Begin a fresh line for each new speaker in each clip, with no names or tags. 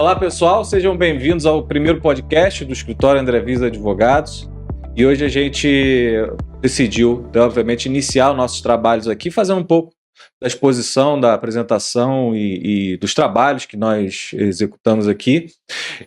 Olá pessoal, sejam bem-vindos ao primeiro podcast do Escritório André Viz Advogados. E hoje a gente decidiu, obviamente, iniciar os nossos trabalhos aqui, fazer um pouco da exposição, da apresentação e dos trabalhos que nós executamos aqui.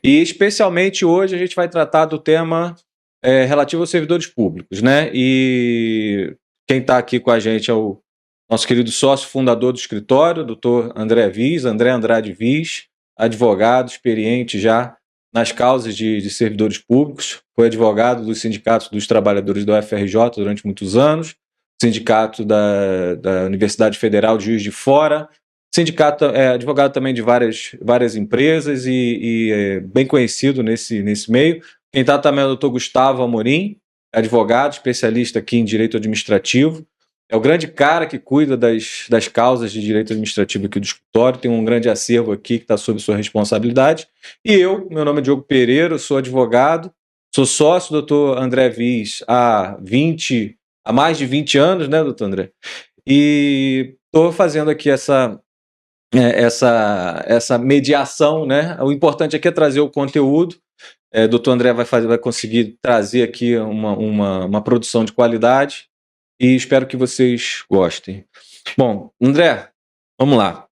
E especialmente hoje a gente vai tratar do tema relativo aos servidores públicos, né? E quem está aqui com a gente é o nosso querido sócio fundador do escritório, doutor André Viz, André Andrade Viz, advogado experiente já nas causas de servidores públicos, foi advogado dos sindicatos dos trabalhadores do UFRJ durante muitos anos, sindicato da Universidade Federal de Juiz de Fora, sindicato, advogado também de várias empresas e é bem conhecido nesse meio. Quem está também é o doutor Gustavo Amorim, advogado, especialista aqui em direito administrativo, é o grande cara que cuida das causas de direito administrativo aqui do escritório, tem um grande acervo aqui que está sob sua responsabilidade. E meu nome é Diogo Pereira, eu sou advogado, sou sócio do doutor André Viz há mais de 20 anos, né, doutor André? E estou fazendo aqui essa mediação, né? O importante aqui é trazer o conteúdo. Doutor André vai conseguir trazer aqui uma produção de qualidade. E espero que vocês gostem. Bom, André, vamos lá.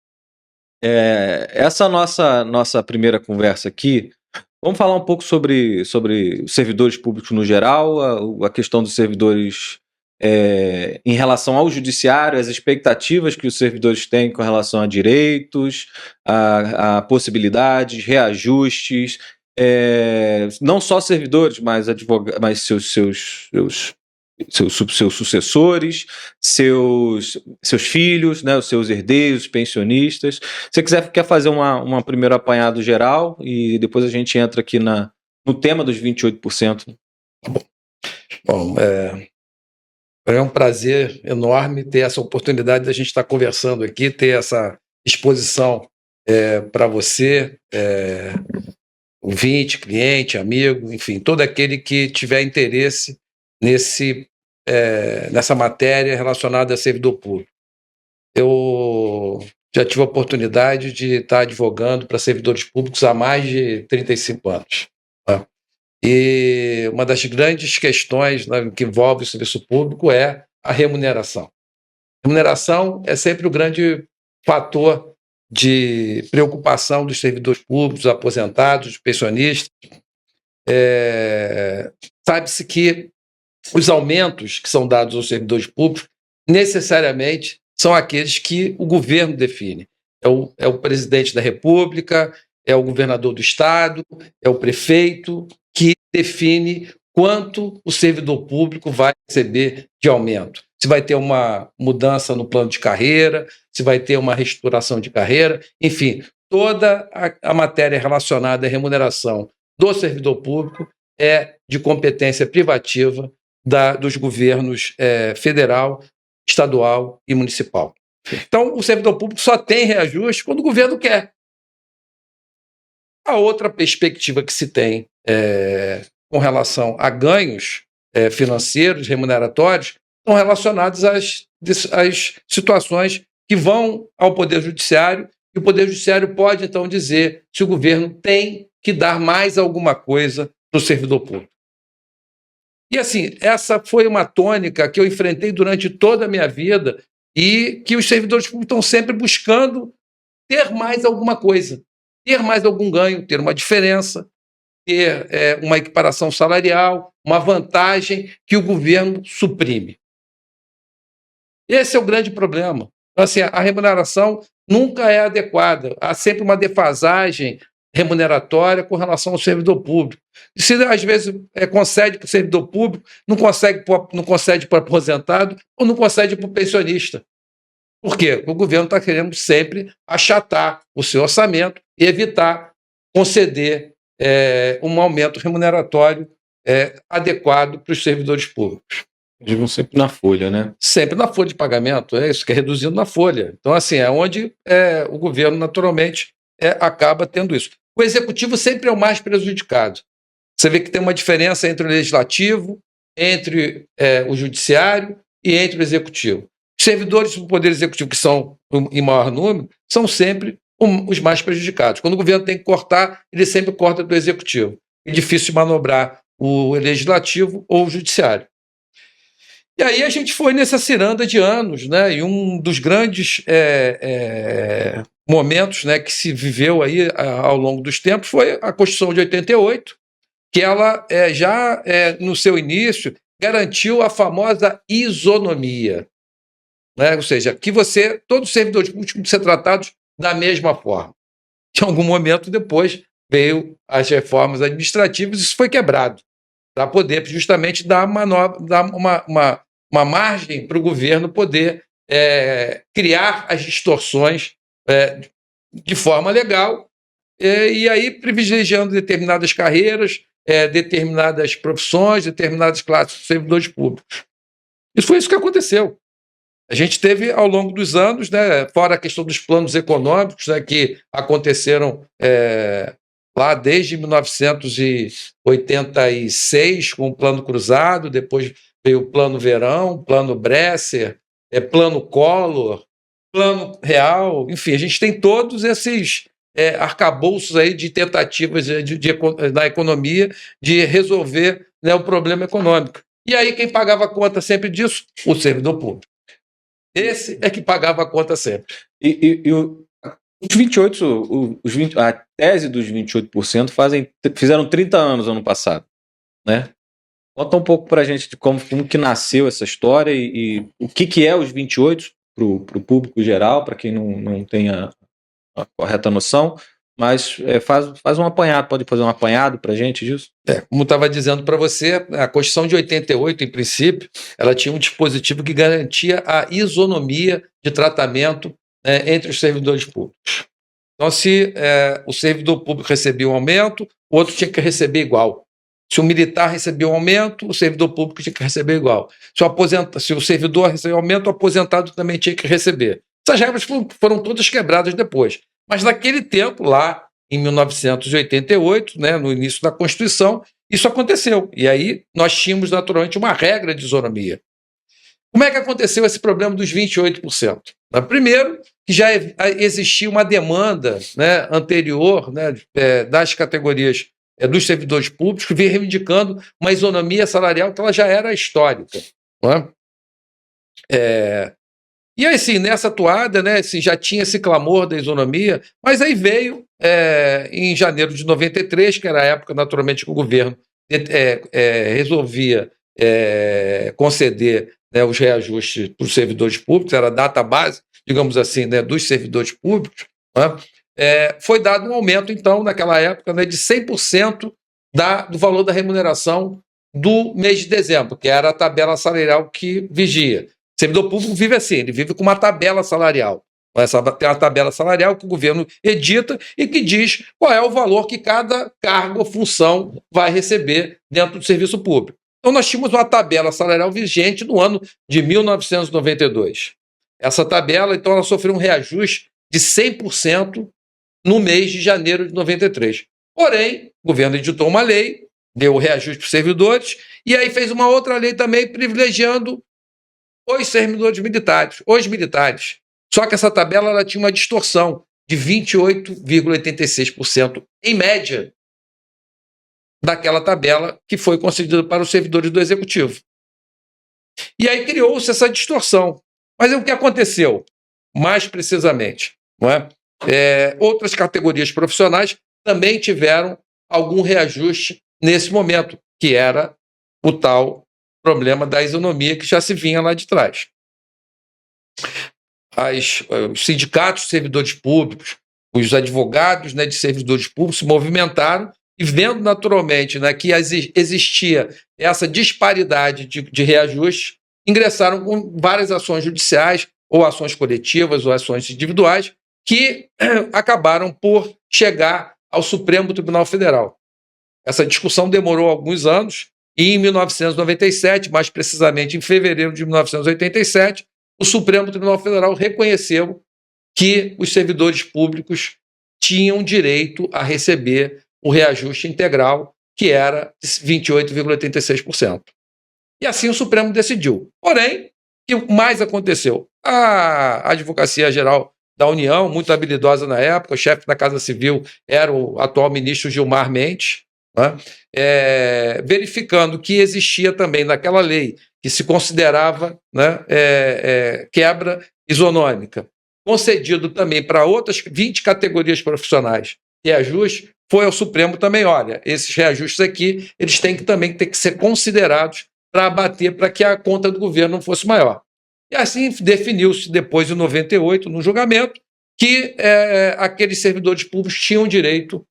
Essa nossa primeira conversa aqui, vamos falar um pouco sobre servidores públicos no geral, a questão dos servidores em relação ao judiciário, as expectativas que os servidores têm com relação a direitos, a possibilidades, reajustes, não só servidores, mas seus sucessores, seus filhos, né, os seus herdeiros, pensionistas. Se você quer fazer uma primeiro apanhado geral e depois a gente entra aqui no tema dos 28%.
Bom, é um prazer enorme ter essa oportunidade de a gente estar conversando aqui, ter essa exposição para você, ouvinte, cliente, amigo, enfim, todo aquele que tiver interesse nessa matéria relacionada a servidor público. Eu já tive a oportunidade de estar advogando para servidores públicos há mais de 35 anos. Tá? E uma das grandes questões, né, que envolve o serviço público é a remuneração. A remuneração é sempre o grande fator de preocupação dos servidores públicos, aposentados, pensionistas. Sabe-se que os aumentos que são dados aos servidores públicos necessariamente são aqueles que o governo define. É o presidente da República, é o governador do estado, é o prefeito que define quanto o servidor público vai receber de aumento. Se vai ter uma mudança no plano de carreira, se vai ter uma reestruturação de carreira, enfim, toda a matéria relacionada à remuneração do servidor público é de competência privativa dos governos federal, estadual e municipal. Então, o servidor público só tem reajuste quando o governo quer. A outra perspectiva que se tem com relação a ganhos financeiros, remuneratórios, estão relacionados às situações que vão ao Poder Judiciário, e o Poder Judiciário pode, então, dizer se o governo tem que dar mais alguma coisa para o servidor público. E, assim, essa foi uma tônica que eu enfrentei durante toda a minha vida e que os servidores públicos estão sempre buscando ter mais alguma coisa, ter mais algum ganho, ter uma diferença, ter uma equiparação salarial, uma vantagem que o governo suprime. Esse é o grande problema. Então, assim, a remuneração nunca é adequada, há sempre uma defasagem remuneratória com relação ao servidor público. E se às vezes concede para o servidor público, não concede para o aposentado ou não concede para o pensionista. Por quê? Porque o governo está querendo sempre achatar o seu orçamento e evitar conceder um aumento remuneratório adequado para os servidores públicos.
Eles vão sempre na folha, né?
Sempre na folha de pagamento, isso que é reduzindo na folha. Então, assim, é onde o governo, naturalmente, acaba tendo isso. O executivo sempre é o mais prejudicado. Você vê que tem uma diferença entre o legislativo, entre o judiciário e entre o executivo. Os servidores do Poder Executivo, que são em maior número, são sempre os mais prejudicados. Quando o governo tem que cortar, ele sempre corta do executivo. É difícil de manobrar o legislativo ou o judiciário. E aí a gente foi nessa ciranda de anos, né? E um dos grandes momentos, né, que se viveu aí ao longo dos tempos foi a Constituição de 88, que ela no seu início garantiu a famosa isonomia, né? Ou seja, que todos os servidores públicos têm que ser tratados da mesma forma. Em algum momento depois veio as reformas administrativas e isso foi quebrado para poder justamente dar uma margem para o governo poder criar as distorções de forma legal, e aí privilegiando determinadas carreiras, determinadas profissões, determinadas classes de servidores públicos. Isso foi isso que aconteceu. A gente teve, ao longo dos anos, né, fora a questão dos planos econômicos, né, que aconteceram lá desde 1986, com o Plano Cruzado, depois veio o Plano Verão, Plano Bresser, Plano Collor, Plano Real, enfim, a gente tem todos esses arcabouços aí de tentativas da economia de resolver, né, o problema econômico. E aí quem pagava a conta sempre disso? O servidor público. Esse é que pagava a conta sempre.
Os 28, a tese dos 28% fizeram 30 anos ano passado, né? Conta um pouco para a gente de como que nasceu essa história e o que é os 28 para o público geral, para quem não tenha a correta noção, mas faz um apanhado, pode fazer um apanhado para a gente disso?
Como estava dizendo para você, a Constituição de 88, em princípio, ela tinha um dispositivo que garantia a isonomia de tratamento entre os servidores públicos. Então, se o servidor público recebia um aumento, o outro tinha que receber igual. Se o militar recebia um aumento, o servidor público tinha que receber igual. Se o servidor recebia um aumento, o aposentado também tinha que receber. Essas regras foram todas quebradas depois. Mas naquele tempo, lá em 1988, né, no início da Constituição, isso aconteceu. E aí nós tínhamos, naturalmente, uma regra de isonomia. Como é que aconteceu esse problema dos 28%? Primeiro, que já existia uma demanda, né, anterior, né, das categorias dos servidores públicos, que vinha reivindicando uma isonomia salarial que ela já era histórica. Não é? E aí, sim, nessa toada, né, assim, já tinha esse clamor da isonomia, mas aí veio, em janeiro de 93, que era a época, naturalmente, que o governo resolvia conceder, né, os reajustes para os servidores públicos, era a data base, digamos assim, né, dos servidores públicos, foi dado um aumento, então, naquela época, né, de 100% do valor da remuneração do mês de dezembro, que era a tabela salarial que vigia. O servidor público vive assim, ele vive com uma tabela salarial. Tem uma tabela salarial que o governo edita e que diz qual é o valor que cada cargo ou função vai receber dentro do serviço público. Então, nós tínhamos uma tabela salarial vigente no ano de 1992. Essa tabela, então, ela sofreu um reajuste de 100% no mês de janeiro de 93. Porém, o governo editou uma lei, deu o reajuste para os servidores, e aí fez uma outra lei também privilegiando os servidores militares, os militares. Só que essa tabela ela tinha uma distorção de 28,86% em média daquela tabela que foi concedida para os servidores do Executivo. E aí criou-se essa distorção. Mas o que aconteceu? Mais precisamente, não é? Outras categorias profissionais também tiveram algum reajuste nesse momento, que era o tal problema da isonomia que já se vinha lá de trás. Os sindicatos de servidores públicos, os advogados, né, de servidores públicos se movimentaram e vendo naturalmente, né, que existia essa disparidade de reajuste, ingressaram com várias ações judiciais ou ações coletivas ou ações individuais que acabaram por chegar ao Supremo Tribunal Federal. Essa discussão demorou alguns anos e em 1997, mais precisamente em fevereiro de 1987, o Supremo Tribunal Federal reconheceu que os servidores públicos tinham direito a receber o reajuste integral, que era de 28,86%. E assim o Supremo decidiu. Porém, o que mais aconteceu? A Advocacia Geral da União, muito habilidosa na época, o chefe da Casa Civil era o atual ministro Gilmar Mendes, né? Verificando que existia também naquela lei, que se considerava, né, quebra isonômica, concedido também para outras 20 categorias profissionais reajuste, foi ao Supremo também, olha, esses reajustes aqui, eles têm que também ter que ser considerados para abater, para que a conta do governo não fosse maior. E assim definiu-se depois, em 98, no julgamento, que aqueles servidores públicos tinham direito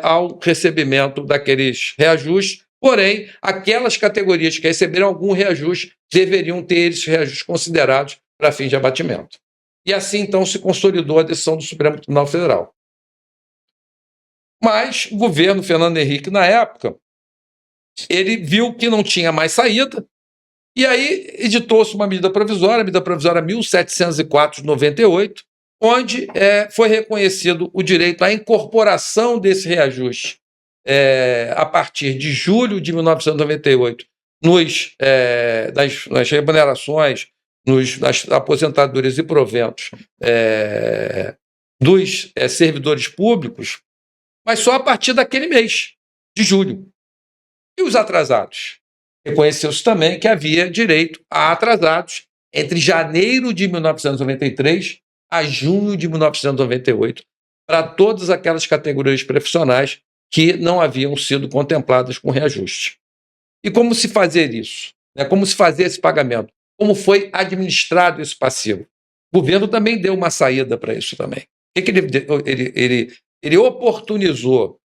ao recebimento daqueles reajustes, porém, aquelas categorias que receberam algum reajuste deveriam ter esses reajustes considerados para fins de abatimento. E assim, então, se consolidou a decisão do Supremo Tribunal Federal. Mas o governo Fernando Henrique, na época, ele viu que não tinha mais saída, e aí editou-se uma medida provisória, a medida provisória 1704 de 98, onde foi reconhecido o direito à incorporação desse reajuste a partir de julho de 1998 nas remunerações, nas aposentadorias e proventos dos servidores públicos, mas só a partir daquele mês, de julho. E os atrasados? Reconheceu-se também que havia direito a atrasados entre janeiro de 1993 a junho de 1998, para todas aquelas categorias profissionais que não haviam sido contempladas com reajuste. E como se fazer isso? Como se fazer esse pagamento? Como foi administrado esse passivo? O governo também deu uma saída para isso também. O que ele oportunizou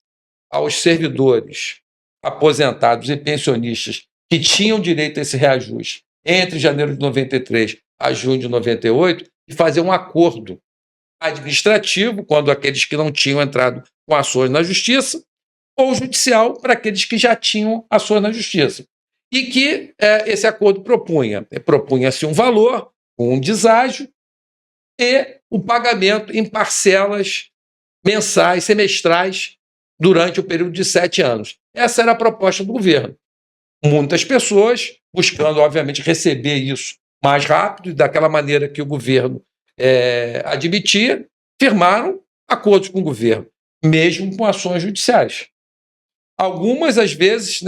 aos servidores aposentados e pensionistas que tinham direito a esse reajuste entre janeiro de 93 a junho de 98 e fazer um acordo administrativo, quando aqueles que não tinham entrado com ações na justiça, ou judicial para aqueles que já tinham ações na justiça. E que esse acordo propunha-se um valor, um deságio, e o pagamento em parcelas mensais, semestrais, durante o período de 7 anos. Essa era a proposta do governo. Muitas pessoas, buscando, obviamente, receber isso mais rápido, e daquela maneira que o governo admitia, firmaram acordos com o governo, mesmo com ações judiciais. Algumas, às vezes,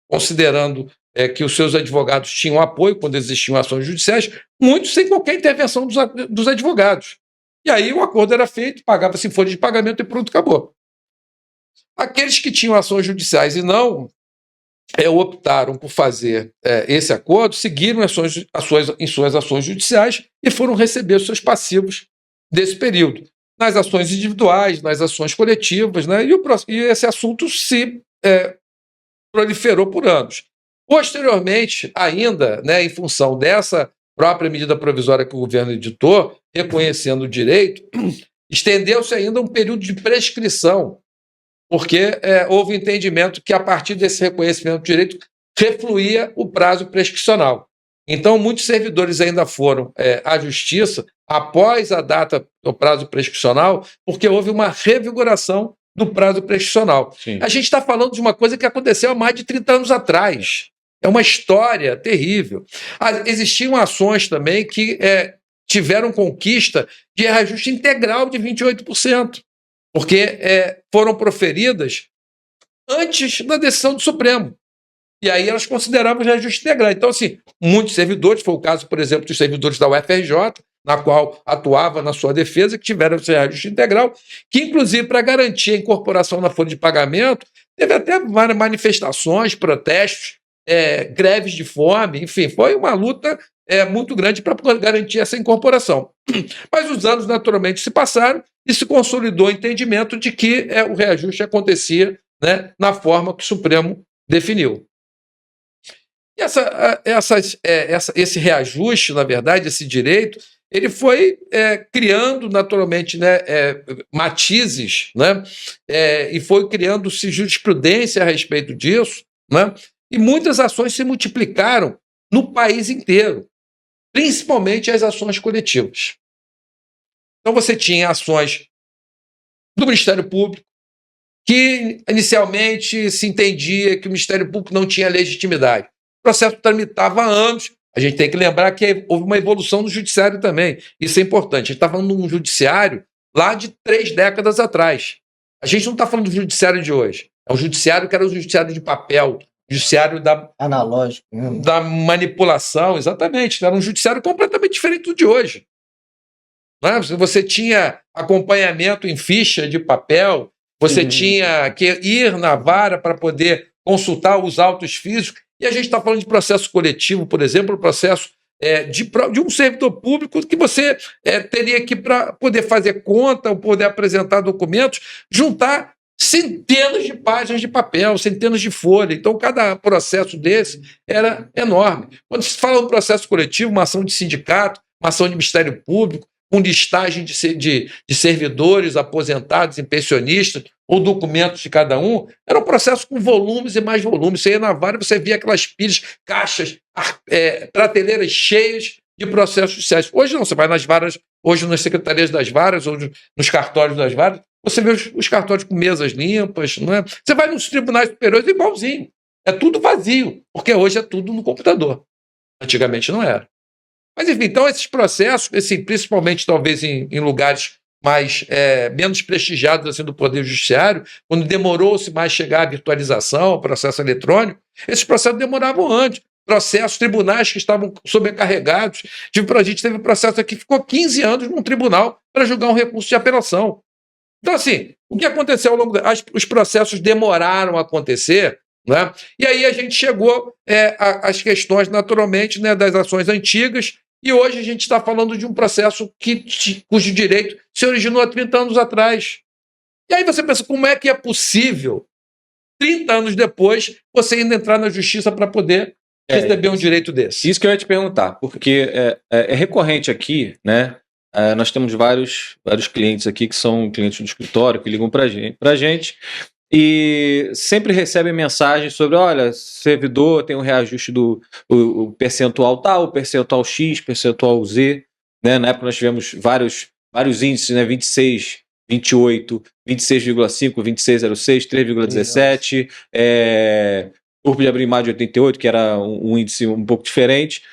considerando que os seus advogados tinham apoio quando existiam ações judiciais, muitos sem qualquer intervenção dos advogados. E aí o acordo era feito, pagava-se folha de pagamento e pronto, acabou. Aqueles que tinham ações judiciais e não optaram por fazer esse acordo, seguiram em suas ações judiciais e foram receber os seus passivos desse período, nas ações individuais, nas ações coletivas, né? E esse assunto se proliferou por anos. Posteriormente, ainda, em função dessa própria medida provisória que o governo editou, reconhecendo o direito, estendeu-se ainda um período de prescrição, porque houve entendimento que, a partir desse reconhecimento do direito, refluía o prazo prescricional. Então, muitos servidores ainda foram à justiça após a data do prazo prescricional, porque houve uma revigoração do prazo prescricional. Sim. A gente está falando de uma coisa que aconteceu há mais de 30 anos atrás. É uma história terrível. Existiam ações também que tiveram conquista de reajuste integral de 28%. Porque foram proferidas antes da decisão do Supremo. E aí elas consideravam reajuste integral. Então, assim, muitos servidores, foi o caso, por exemplo, dos servidores da UFRJ, na qual atuava na sua defesa, que tiveram esse reajuste integral, que, inclusive, para garantir a incorporação na folha de pagamento, teve até várias manifestações, protestos, greves de fome, enfim, foi uma luta muito grande para garantir essa incorporação. Mas os anos, naturalmente, se passaram e se consolidou o entendimento de que o reajuste acontecia, na forma que o Supremo definiu. E esse reajuste, na verdade, esse direito, ele foi criando, naturalmente, matizes, e foi criando-se jurisprudência a respeito disso, e muitas ações se multiplicaram no país inteiro, principalmente as ações coletivas. Então você tinha ações do Ministério Público, que inicialmente se entendia que o Ministério Público não tinha legitimidade. O processo tramitava há anos, a gente tem que lembrar que houve uma evolução no judiciário também. Isso é importante. A gente está falando de um judiciário lá de 3 décadas atrás. A gente não está falando do judiciário de hoje. É um judiciário que era o judiciário de papel, judiciário
analógico,
da manipulação, exatamente. Era um judiciário completamente diferente do de hoje. Né? Você tinha acompanhamento em ficha de papel, você tinha que ir na vara para poder consultar os autos físicos, e a gente está falando de processo coletivo, por exemplo, o processo de um servidor público que você teria que, para poder fazer conta, ou poder apresentar documentos, juntar centenas de páginas de papel, centenas de folhas. Então, cada processo desse era enorme. Quando se fala de um processo coletivo, uma ação de sindicato, uma ação de Ministério Público, com listagem de servidores aposentados e pensionistas, ou documentos de cada um, era um processo com volumes e mais volumes. Você ia na vara e você via aquelas pilhas, caixas, prateleiras cheias de processos judiciais. Hoje não, você vai nas varas, hoje nas secretarias das varas, ou nos cartórios das varas, você vê os cartórios com mesas limpas, não é? Você vai nos tribunais superiores igualzinho. É tudo vazio, porque hoje é tudo no computador. Antigamente não era. Mas, enfim, então esses processos, principalmente talvez em lugares mais menos prestigiados assim, do Poder Judiciário, quando demorou-se mais chegar à virtualização, ao processo eletrônico, esses processos demoravam antes. Processos, tribunais que estavam sobrecarregados. A gente teve um processo aqui que ficou 15 anos num tribunal para julgar um recurso de apelação. Então, assim, o que aconteceu ao longo os processos demoraram a acontecer, né? E aí a gente chegou às questões, naturalmente, né, das ações antigas, e hoje a gente está falando de um processo cujo direito se originou há 30 anos atrás. E aí você pensa, como é que é possível, 30 anos depois, você ainda entrar na justiça para poder receber um direito desse?
Isso que eu ia te perguntar, porque é recorrente aqui, né? Nós temos vários clientes aqui que são clientes do escritório, que ligam para a gente e sempre recebem mensagens sobre, olha, servidor tem um reajuste do o percentual tal, o percentual X, percentual Z, né? Na época nós tivemos vários índices, né? 26, 28, 26,5, 26,06, 3,17, Corpo de Abril e Maio de 88, que era um índice um pouco diferente.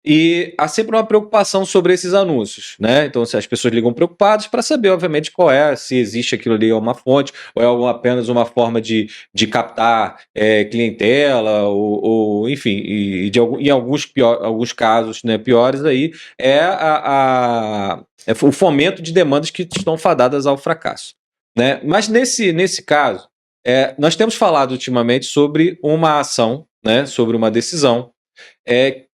E há sempre uma preocupação sobre esses anúncios, né? Então, as pessoas ligam preocupadas para saber, obviamente, se existe aquilo ali uma fonte, ou é apenas uma forma de captar clientela, ou enfim, em alguns casos, né, piores aí, o fomento de demandas que estão fadadas ao fracasso, né? Mas nesse caso, nós temos falado ultimamente sobre uma ação, né, sobre uma decisão,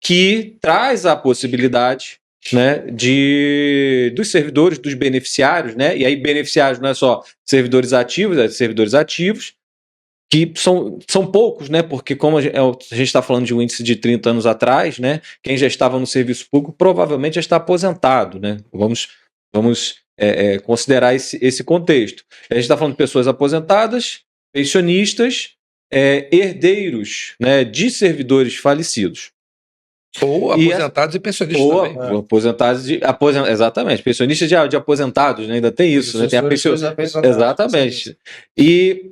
que traz a possibilidade, né, dos servidores, dos beneficiários, né, e aí beneficiários não é só servidores ativos, servidores ativos, que são poucos, né, porque como a gente está falando de um índice de 30 anos atrás, né, quem já estava no serviço público provavelmente já está aposentado, né, vamos considerar esse contexto. A gente está falando de pessoas aposentadas, pensionistas, herdeiros, né, de servidores falecidos.
Ou aposentados e pensionistas também.
Ou aposentados exatamente, pensionistas de aposentados, né? Ainda tem isso, né? Tem a exatamente. E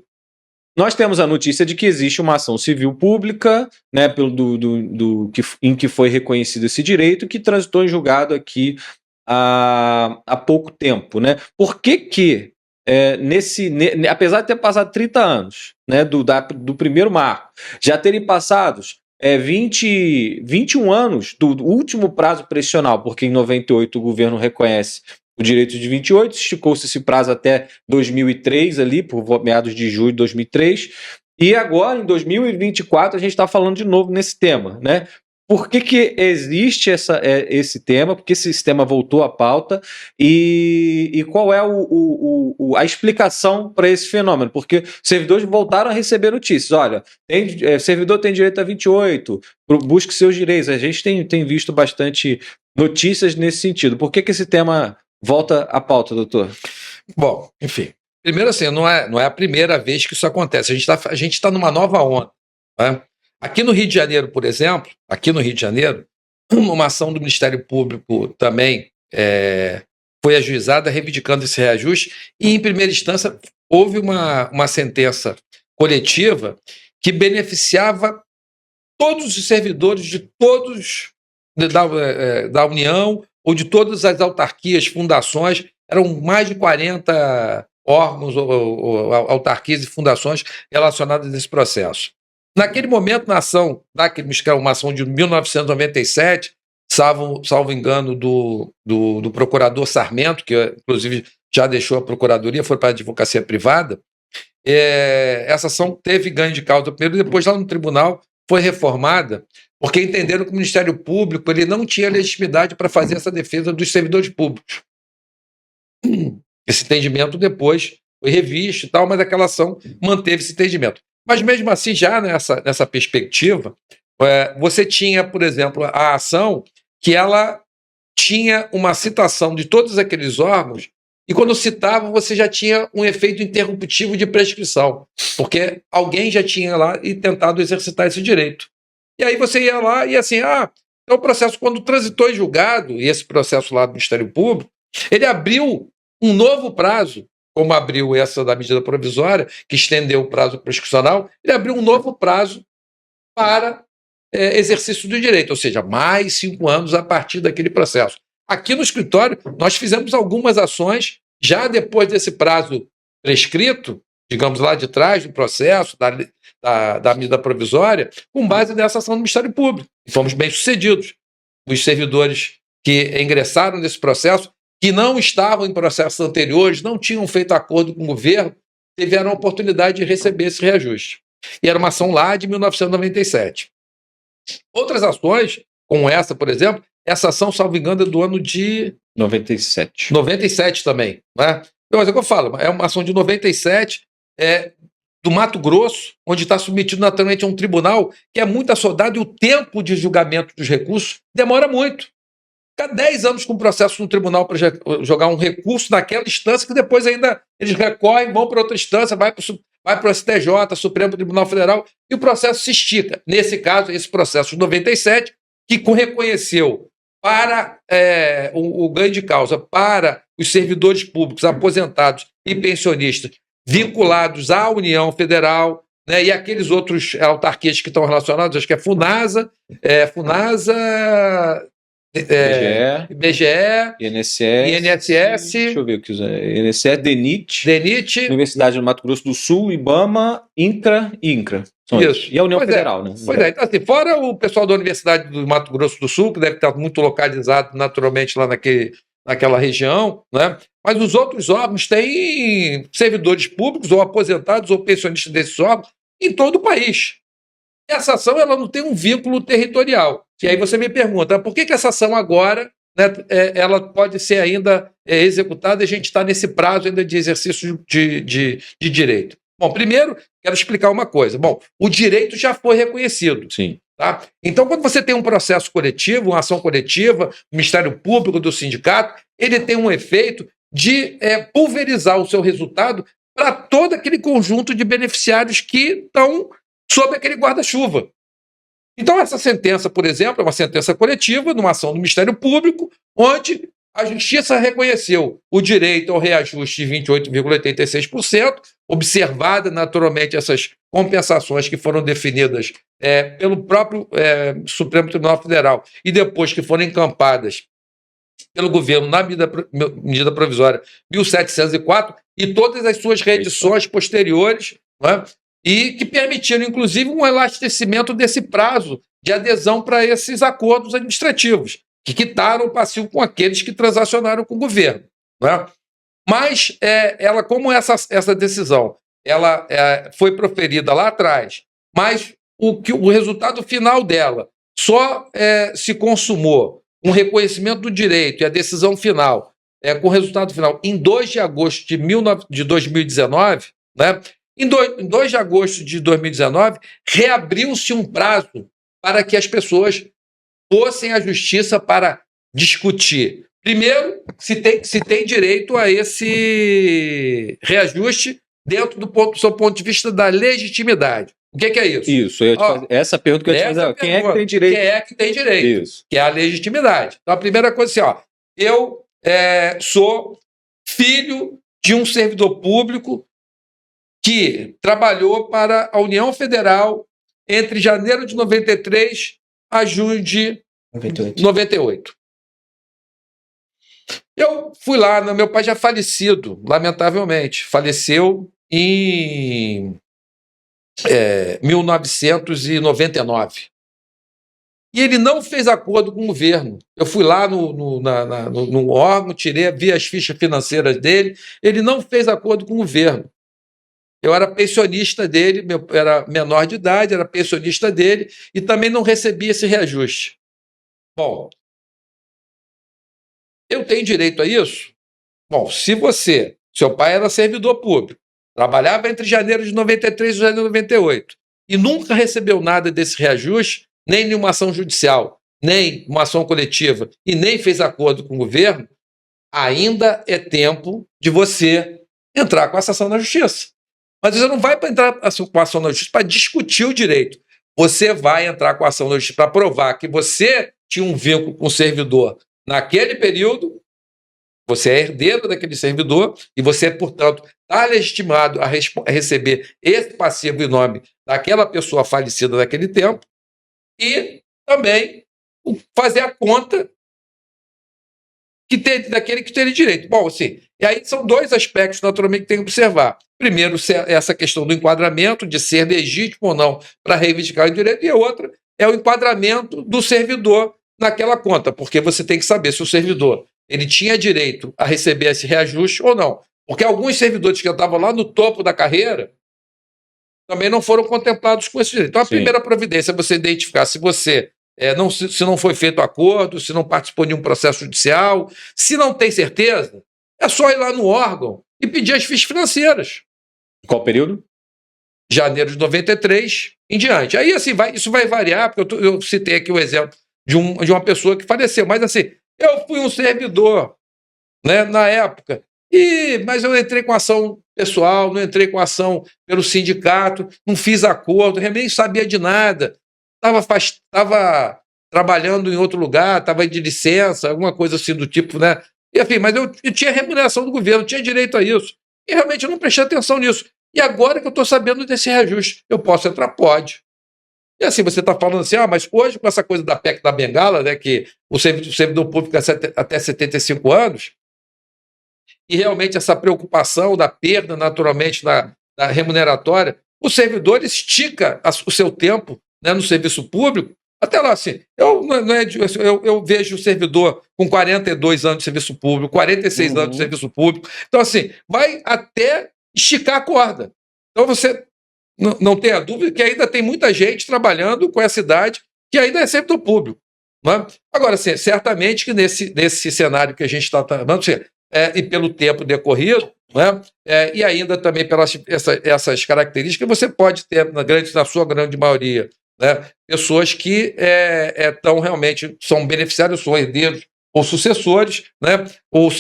nós temos a notícia de que existe uma ação civil pública, né, em que foi reconhecido esse direito, que transitou em julgado aqui há pouco tempo, né? Por que apesar de ter passado 30 anos, né, do primeiro marco, já terem passado 21 anos do último prazo pressional, porque em 98 o governo reconhece o direito de 28, esticou-se esse prazo até 2003, ali, por meados de julho de 2003, e agora, em 2024, a gente está falando de novo nesse tema, né? Por que existe esse tema? Porque esse tema voltou à pauta e qual é a explicação para esse fenômeno? Porque servidores voltaram a receber notícias. Olha, servidor tem direito a 28, busque seus direitos. A gente tem visto bastante notícias nesse sentido. Por que esse tema volta à pauta, doutor?
Bom, enfim. Primeiro assim, não é a primeira vez que isso acontece. A gente está numa nova onda, né? Aqui no Rio de Janeiro, por exemplo, uma ação do Ministério Público também foi ajuizada reivindicando esse reajuste e, em primeira instância, houve uma sentença coletiva que beneficiava todos os servidores de todos da União ou de todas as autarquias, fundações, eram mais de 40 órgãos, ou autarquias e fundações relacionadas a esse processo. Naquele momento, na ação, uma ação de 1997, salvo engano, do procurador Sarmento, que inclusive já deixou a procuradoria, foi para a advocacia privada, essa ação teve ganho de causa primeiro, e depois lá no tribunal foi reformada, porque entenderam que o Ministério Público ele não tinha legitimidade para fazer essa defesa dos servidores públicos. Esse entendimento depois foi revisto e tal, mas aquela ação manteve esse entendimento. Mas mesmo assim, já nessa perspectiva, você tinha, por exemplo, a ação que ela tinha uma citação de todos aqueles órgãos, e quando citava, você já tinha um efeito interruptivo de prescrição, porque alguém já tinha lá e tentado exercitar esse direito. E aí você ia lá e assim, então o processo, quando transitou em julgado, e esse processo lá do Ministério Público, ele abriu um novo prazo, como abriu essa da medida provisória, que estendeu o prazo prescricional, ele abriu um novo prazo para exercício do direito, ou seja, mais 5 anos a partir daquele processo. Aqui no escritório, nós fizemos algumas ações, já depois desse prazo prescrito, digamos lá de trás do processo, da medida provisória, com base nessa ação do Ministério Público. E fomos bem-sucedidos. Os servidores que ingressaram nesse processo, que não estavam em processos anteriores, não tinham feito acordo com o governo, tiveram a oportunidade de receber esse reajuste. E era uma ação lá de 1997. Outras ações, como essa, por exemplo, essa ação, salvo engano, é do ano de
97.
97 também, né? Mas é o que eu falo, é uma ação de 97, do Mato Grosso, onde está submetido naturalmente a um tribunal que é muito assodado, e o tempo de julgamento dos recursos demora muito. Ficar 10 anos com processo no tribunal para jogar um recurso naquela instância, que depois ainda eles recorrem, vão para outra instância, vai para o STJ, Supremo Tribunal Federal, e o processo se estica. Nesse caso, esse processo de 97, que reconheceu para o ganho de causa para os servidores públicos, aposentados e pensionistas vinculados à União Federal, né, e aqueles outros autarquias que estão relacionados, acho que é FUNASA, IBGE, INSS,
deixa eu ver o que INSS, DENIT, Universidade do Mato Grosso do Sul, IBAMA, INCRA e INCRA.
Isso.
E a União Federal, né?
Pois é, então, assim, fora o pessoal da Universidade do Mato Grosso do Sul, que deve estar muito localizado naturalmente lá naquela região, né? Mas os outros órgãos têm servidores públicos ou aposentados ou pensionistas desses órgãos em todo o país. Essa ação ela não tem um vínculo territorial. E aí você me pergunta, por que essa ação agora, né, ela pode ser ainda executada e a gente está nesse prazo ainda de exercício de direito? Bom, primeiro, quero explicar uma coisa. Bom, o direito já foi reconhecido.
Sim.
Tá? Então, quando você tem um processo coletivo, uma ação coletiva, o Ministério Público, do sindicato, ele tem um efeito de pulverizar o seu resultado para todo aquele conjunto de beneficiários que estão sob aquele guarda-chuva. Então, essa sentença, por exemplo, é uma sentença coletiva, numa ação do Ministério Público, onde a Justiça reconheceu o direito ao reajuste de 28,86%, observada naturalmente essas compensações que foram definidas pelo próprio Supremo Tribunal Federal e depois que foram encampadas pelo governo na medida provisória 1704 e todas as suas reedições posteriores, né, e que permitiram, inclusive, um elastecimento desse prazo de adesão para esses acordos administrativos, que quitaram o passivo com aqueles que transacionaram com o governo. Né? Mas, ela, como essa decisão ela foi proferida lá atrás, mas o resultado final dela só se consumou um reconhecimento do direito e a decisão final, com o resultado final, em 2 de agosto de 2019, né? Em 2 de agosto de 2019, reabriu-se um prazo para que as pessoas fossem à justiça para discutir. Primeiro, se tem direito a esse reajuste dentro do seu ponto de vista da legitimidade. O que é isso?
Isso, essa pergunta que eu ia te fazer. Quem é que tem direito?
Quem é que tem direito?
Isso.
Que é a legitimidade. Então, a primeira coisa é assim, eu sou filho de um servidor público que trabalhou para a União Federal entre janeiro de 93 a junho de 98. Eu fui lá, meu pai já falecido, lamentavelmente. Faleceu em 1999. E ele não fez acordo com o governo. Eu fui lá no órgão, vi as fichas financeiras dele, ele não fez acordo com o governo. Eu era pensionista dele, era menor de idade, era pensionista dele, e também não recebia esse reajuste. Bom, eu tenho direito a isso? Bom, seu pai era servidor público, trabalhava entre janeiro de 93 e janeiro de 98, e nunca recebeu nada desse reajuste, nem nenhuma ação judicial, nem uma ação coletiva, e nem fez acordo com o governo, ainda é tempo de você entrar com essa ação na justiça. Mas você não vai entrar com a ação na justiça para discutir o direito. Você vai entrar com a ação na justiça para provar que você tinha um vínculo com o servidor naquele período, você é herdeiro daquele servidor e você, portanto, está legitimado a receber esse passivo em nome daquela pessoa falecida naquele tempo e também fazer a conta daquele que teria direito. Bom, assim, e aí são dois aspectos, naturalmente, que tem que observar. Primeiro, essa questão do enquadramento, de ser legítimo ou não para reivindicar o direito, e a outra é o enquadramento do servidor naquela conta, porque você tem que saber se o servidor ele tinha direito a receber esse reajuste ou não. Porque alguns servidores que estavam lá no topo da carreira também não foram contemplados com esse direito. Então, a primeira providência é você identificar se você se não foi feito acordo, se não participou de um processo judicial. Se não tem certeza, é só ir lá no órgão e pedir as fichas financeiras.
Qual período?
Janeiro de 93 em diante. Aí, assim, isso vai variar, porque eu citei aqui o exemplo de uma pessoa que faleceu. Mas, assim, eu fui um servidor, né, na época, mas eu entrei com ação pessoal, não entrei com ação pelo sindicato, não fiz acordo, eu nem sabia de nada. Estava trabalhando em outro lugar, estava de licença, alguma coisa assim do tipo, né? E, enfim, mas eu tinha remuneração do governo, tinha direito a isso. E realmente eu não prestei atenção nisso. E agora que eu estou sabendo desse reajuste, eu posso entrar? Pode. E assim, você está falando assim, mas hoje com essa coisa da PEC da Bengala, né, que o servidor público até 75 anos, e realmente essa preocupação da perda, naturalmente, da remuneratória, o servidor estica o seu tempo, né, no serviço público, até lá, assim, eu vejo o servidor com 42 anos de serviço público, 46 anos de serviço público, então assim, vai até esticar a corda. Então você não tenha dúvida que ainda tem muita gente trabalhando com essa idade que ainda é servidor público. Não é? Agora, assim, certamente que nesse cenário que a gente está trabalhando, e pelo tempo decorrido, né, e ainda também pelas essas características, você pode ter, na sua grande maioria, né, pessoas que realmente são beneficiários, são herdeiros ou sucessores, né, ou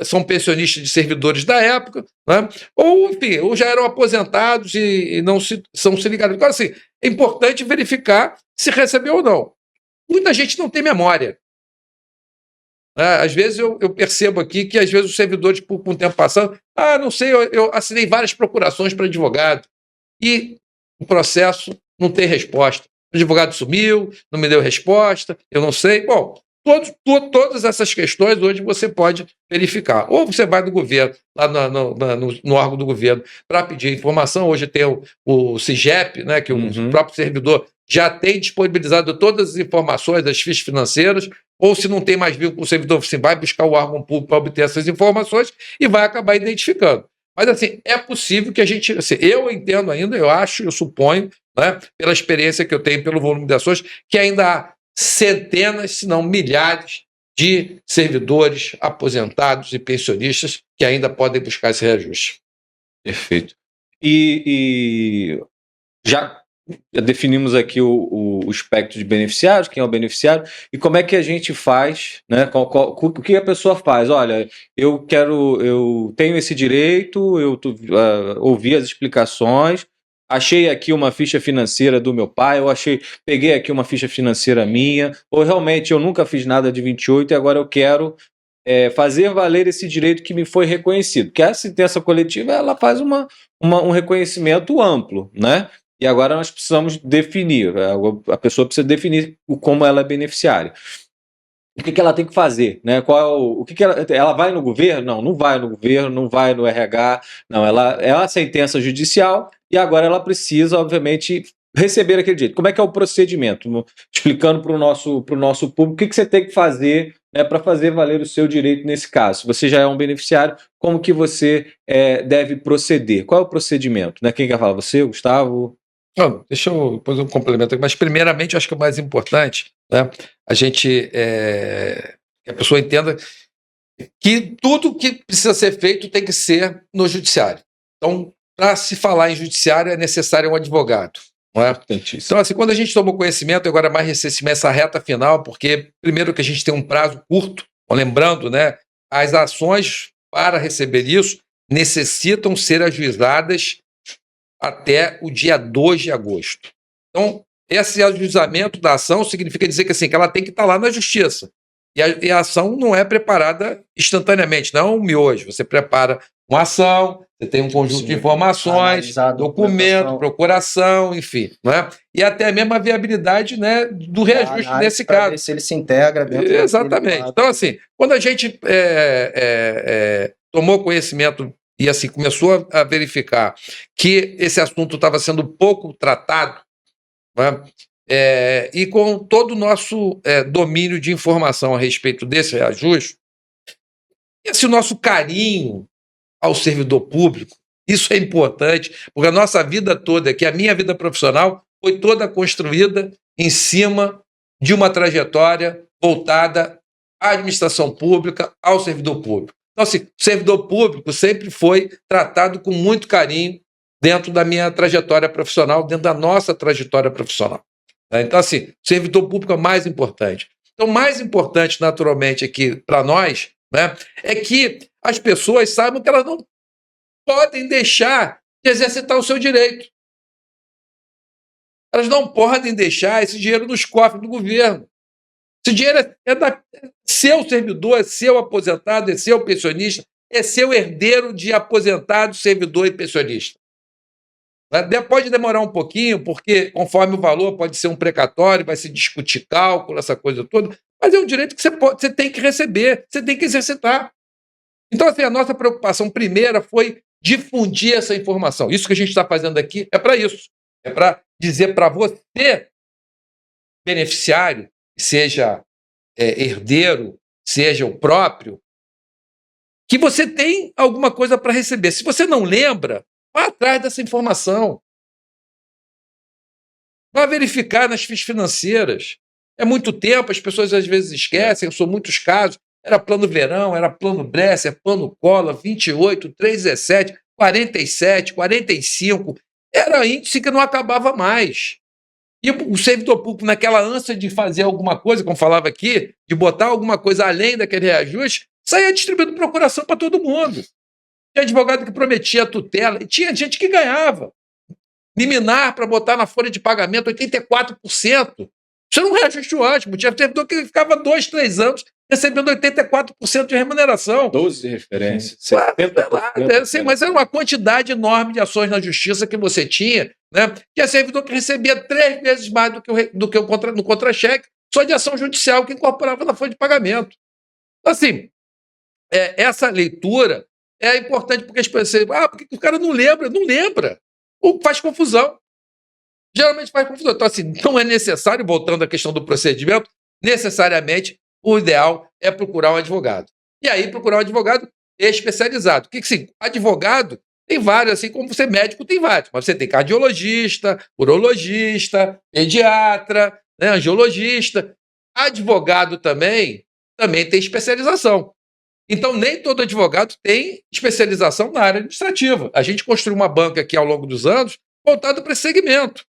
são pensionistas de servidores da época, né, ou, enfim, ou já eram aposentados e não se ligaram. Então, assim, é importante verificar se recebeu ou não. Muita gente não tem memória. Às vezes eu percebo aqui que, às vezes, os servidores, com o tempo passando, não sei, eu assinei várias procurações para advogado e o processo não tem resposta. O advogado sumiu, não me deu resposta, eu não sei. Bom, todas essas questões hoje você pode verificar. Ou você vai no governo, lá no órgão do governo, para pedir informação. Hoje tem o SIGEP, né, que o próprio servidor já tem disponibilizado todas as informações das fichas financeiras, ou se não tem mais vínculo com o servidor, você vai buscar o órgão público para obter essas informações e vai acabar identificando. Mas, assim, é possível que a gente... Assim, eu entendo ainda, eu acho, eu suponho, né, pela experiência que eu tenho, pelo volume de ações, que ainda há centenas, se não milhares, de servidores aposentados e pensionistas que ainda podem buscar esse reajuste.
Perfeito. E já definimos aqui o espectro de beneficiários, quem é o beneficiário, e como é que a gente faz, né? O que a pessoa faz? Olha, eu tenho esse direito, eu ouvi as explicações, achei aqui uma ficha financeira do meu pai, peguei aqui uma ficha financeira minha, ou realmente eu nunca fiz nada de 28 e agora eu quero fazer valer esse direito que me foi reconhecido. Porque a sentença coletiva ela faz um reconhecimento amplo, né? e agora nós precisamos definir, a pessoa precisa definir como ela é beneficiária. O que ela tem que fazer, né? O que ela vai no governo? Não, não vai no governo, não vai no RH, não, ela é uma sentença judicial e agora ela precisa, obviamente, receber aquele direito. Como é que é o procedimento? Explicando para o nosso público o que você tem que fazer, né, para fazer valer o seu direito nesse caso. Se você já é um beneficiário, como que você deve proceder? Qual é o procedimento? Né? Quem quer falar? Você, Gustavo?
Não, deixa eu depois um complemento aqui, mas primeiramente eu acho que o mais importante, né, a gente que a pessoa entenda que tudo que precisa ser feito tem que ser no judiciário. Então, para se falar em judiciário é necessário um advogado, não é? Então, assim, quando a gente tomou conhecimento, agora mais recentemente essa reta final, porque primeiro que a gente tem um prazo curto, lembrando, né, as ações para receber isso necessitam ser ajuizadas até o dia 2 de agosto. Então, esse ajuizamento da ação significa dizer que, assim, que ela tem que estar lá na justiça. E a ação não é preparada instantaneamente, não é um miojo. Você prepara uma ação, você tem um conjunto de informações, documento, procuração, enfim. Não é? E até mesmo a viabilidade, né, do reajuste nesse caso.
Ver se ele se integra dentro
Exatamente. Então, assim, quando a gente tomou conhecimento e assim começou a verificar que esse assunto estava sendo pouco tratado, né, e com todo o nosso domínio de informação a respeito desse reajuste, esse nosso carinho ao servidor público, isso é importante, porque a nossa vida toda, que a minha vida profissional, foi toda construída em cima de uma trajetória voltada à administração pública, ao servidor público. Então, assim, o servidor público sempre foi tratado com muito carinho dentro da minha trajetória profissional, dentro da nossa trajetória profissional. Então, assim, o servidor público é o mais importante. Então, o mais importante, naturalmente, aqui para nós, né, é que as pessoas saibam que elas não podem deixar de exercitar o seu direito. Elas não podem deixar esse dinheiro nos cofres do governo. Esse dinheiro é seu servidor, é seu aposentado, é seu pensionista, é seu herdeiro de aposentado, servidor e pensionista. Pode demorar um pouquinho, porque conforme o valor pode ser um precatório, vai se discutir cálculo, essa coisa toda, mas é um direito que você tem que receber, você tem que exercitar. Então, assim, a nossa preocupação primeira foi difundir essa informação. Isso que a gente está fazendo aqui é para isso. É para dizer para você, beneficiário, seja herdeiro, seja o próprio, que você tem alguma coisa para receber. Se você não lembra, vá atrás dessa informação. Vá verificar nas fichas financeiras. É muito tempo, as pessoas às vezes esquecem, são muitos casos. Era plano verão, era plano Bresser, plano Collor, 28, 317, 47, 45. Era índice que não acabava mais. E o servidor público, naquela ânsia de fazer alguma coisa, como falava aqui, de botar alguma coisa além daquele reajuste, saía distribuindo procuração para todo mundo. Tinha advogado que prometia tutela, e tinha gente que ganhava. Liminar para botar na folha de pagamento 84%. Isso era um reajuste ótimo. Tinha servidor que ficava 2, 3 anos recebendo 84% de remuneração.
12 de referência.
Sim, mas era uma quantidade enorme de ações na justiça que você tinha, né? Que é servidor que recebia 3 vezes mais do que no contra-cheque, só de ação judicial que incorporava na folha de pagamento. Então, assim, essa leitura é importante porque as pessoas porque o cara não lembra. Não lembra. Faz confusão. Geralmente faz confusão. Então, assim, não é necessário, voltando à questão do procedimento, necessariamente o ideal é procurar um advogado. E aí, procurar um advogado especializado. O que assim, advogado tem vários, assim como você médico tem vários. Mas você tem cardiologista, urologista, pediatra, né, angiologista. Advogado também tem especialização. Então, nem todo advogado tem especialização na área administrativa. A gente construiu uma banca aqui ao longo dos anos voltada para esse segmento.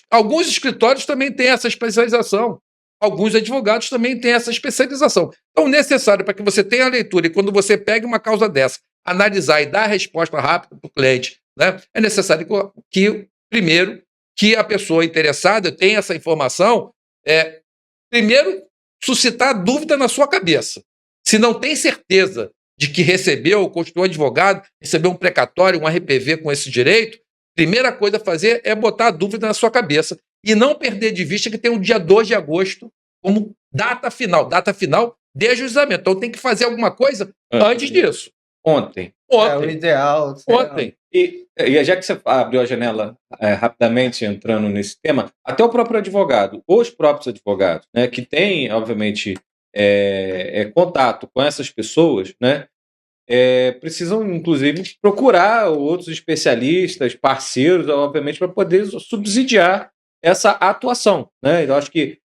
Alguns escritórios também têm essa especialização. Alguns advogados também têm essa especialização. Então, necessário para que você tenha a leitura e quando você pegue uma causa dessa, analisar e dar a resposta rápida para o cliente, né, é necessário primeiro, que a pessoa interessada tenha essa informação, primeiro, suscitar dúvida na sua cabeça. Se não tem certeza de que recebeu, constituiu advogado, recebeu um precatório, um RPV com esse direito, primeira coisa a fazer é botar a dúvida na sua cabeça e não perder de vista que tem o dia 2 de agosto como data final de ajuizamento. Então tem que fazer alguma coisa antes disso.
Ontem.
O ideal.
Ontem.
E já que você abriu a janela rapidamente entrando nesse tema, até o próprio advogado, os próprios advogados, né, que têm, obviamente, contato com essas pessoas, né, precisam, inclusive, procurar outros especialistas, parceiros, obviamente, para poder subsidiar essa atuação. Né? Eu acho que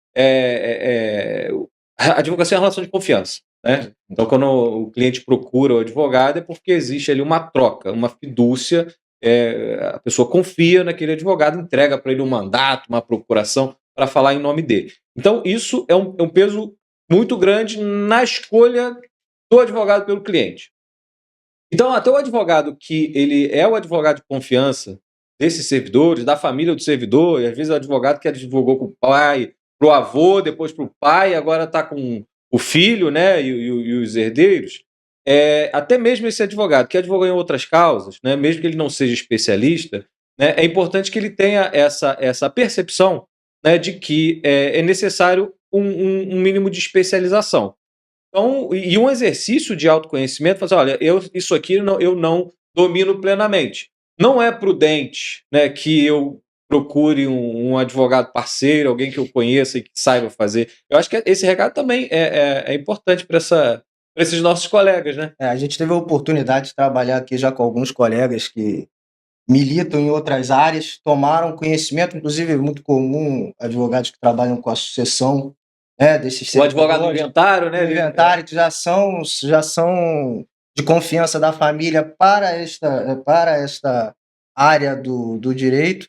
a advocacia é uma relação de confiança. Né? Então, quando o cliente procura o advogado, é porque existe ali uma troca, uma fidúcia, a pessoa confia naquele advogado, entrega para ele um mandato, uma procuração, para falar em nome dele. Então, isso é um peso muito grande na escolha do advogado pelo cliente. Então, até o advogado que ele é o advogado de confiança desses servidores, da família do servidor, e às vezes é o advogado que advogou com o pai, para o avô, depois para o pai, agora está com o filho, né, e os herdeiros. Até mesmo esse advogado que advogou em outras causas, né, mesmo que ele não seja especialista, né, é importante que ele tenha essa percepção, né, de que é necessário um mínimo de especialização. Então, e um exercício de autoconhecimento, fazer, olha, isso aqui eu não domino plenamente. Não é prudente, né, que eu procure um advogado parceiro, alguém que eu conheça e que saiba fazer. Eu acho que esse recado também é importante para esses nossos colegas, né?
A gente teve a oportunidade de trabalhar aqui já com alguns colegas que militam em outras áreas, tomaram conhecimento, inclusive é muito comum advogados que trabalham com a sucessão, desses
o advogado do inventário, né?
Inventário, que já são de confiança da família para esta área do direito,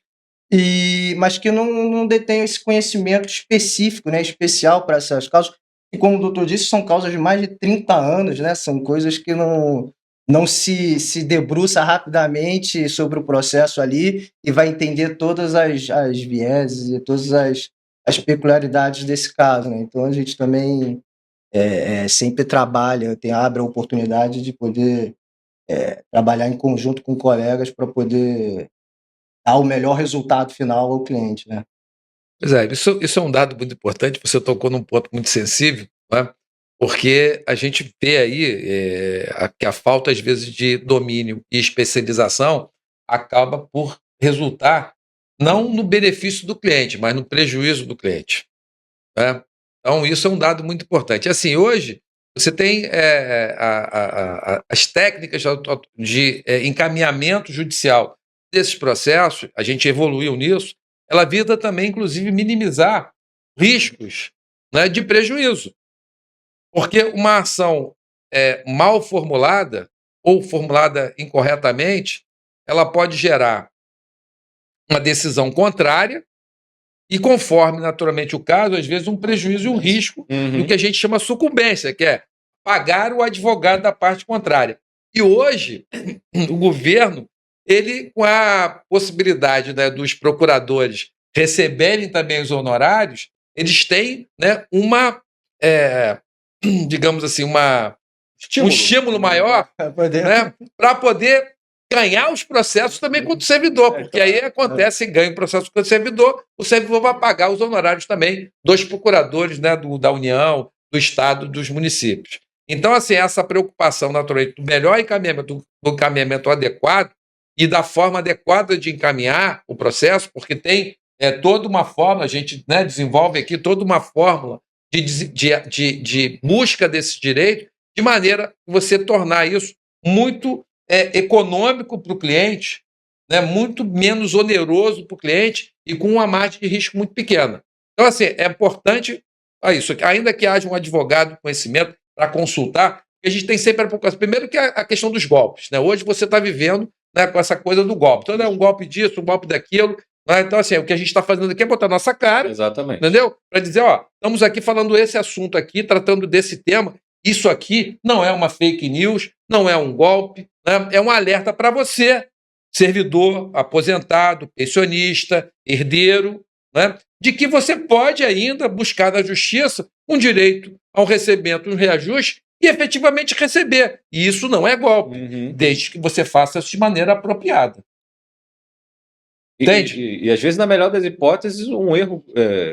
mas que não detêm esse conhecimento específico, né, especial para essas causas. E como o doutor disse, são causas de mais de 30 anos, né? São coisas que não se debruça rapidamente sobre o processo ali e vai entender todas as vieses e todas as peculiaridades desse caso. Né? Então, a gente também sempre trabalha, abre a oportunidade de poder trabalhar em conjunto com colegas para poder dar o melhor resultado final ao cliente. Né?
Pois é, isso é um dado muito importante, você tocou num ponto muito sensível, né? Porque a gente vê aí que a falta, às vezes, de domínio e especialização acaba por resultar não no benefício do cliente, mas no prejuízo do cliente. Né? Então, isso é um dado muito importante. Assim, hoje, você tem as técnicas de encaminhamento judicial desses processos, a gente evoluiu nisso, ela visa também, inclusive, minimizar riscos, né, de prejuízo. Porque uma ação mal formulada ou formulada incorretamente, ela pode gerar uma decisão contrária e, conforme naturalmente o caso, às vezes um prejuízo e um risco no que a gente chama sucumbência, que é pagar o advogado da parte contrária. E hoje, o governo, ele, com a possibilidade, né, dos procuradores receberem também os honorários, eles têm, né, digamos assim, um estímulo maior, né, para poder ganhar os processos também contra o servidor, porque aí acontece, ganha o processo contra o servidor vai pagar os honorários também dos procuradores, né, da União, do Estado, dos municípios. Então, assim, essa preocupação, naturalmente, do melhor encaminhamento, do encaminhamento adequado e da forma adequada de encaminhar o processo, porque tem toda uma forma, a gente, né, desenvolve aqui toda uma fórmula de busca desse direito, de maneira que você tornar isso muito econômico para o cliente, né, muito menos oneroso para o cliente e com uma margem de risco muito pequena. Então, assim, é importante isso, ainda que haja um advogado de conhecimento para consultar, a gente tem sempre a preocupação. Primeiro que a questão dos golpes. Né? Hoje você está vivendo, né, com essa coisa do golpe. Então, é um golpe disso, um golpe daquilo. Né? Então, assim, o que a gente está fazendo aqui é botar nossa cara.
Exatamente.
Entendeu? Para dizer, estamos aqui falando esse assunto aqui, tratando desse tema. Isso aqui não é uma fake news, não é um golpe, né? É um alerta para você, servidor, aposentado, pensionista, herdeiro, né? De que você pode ainda buscar na justiça um direito ao recebimento, um reajuste e efetivamente receber. E isso não é golpe, desde que você faça isso de maneira apropriada. Entende?
E às vezes, na melhor das hipóteses, um erro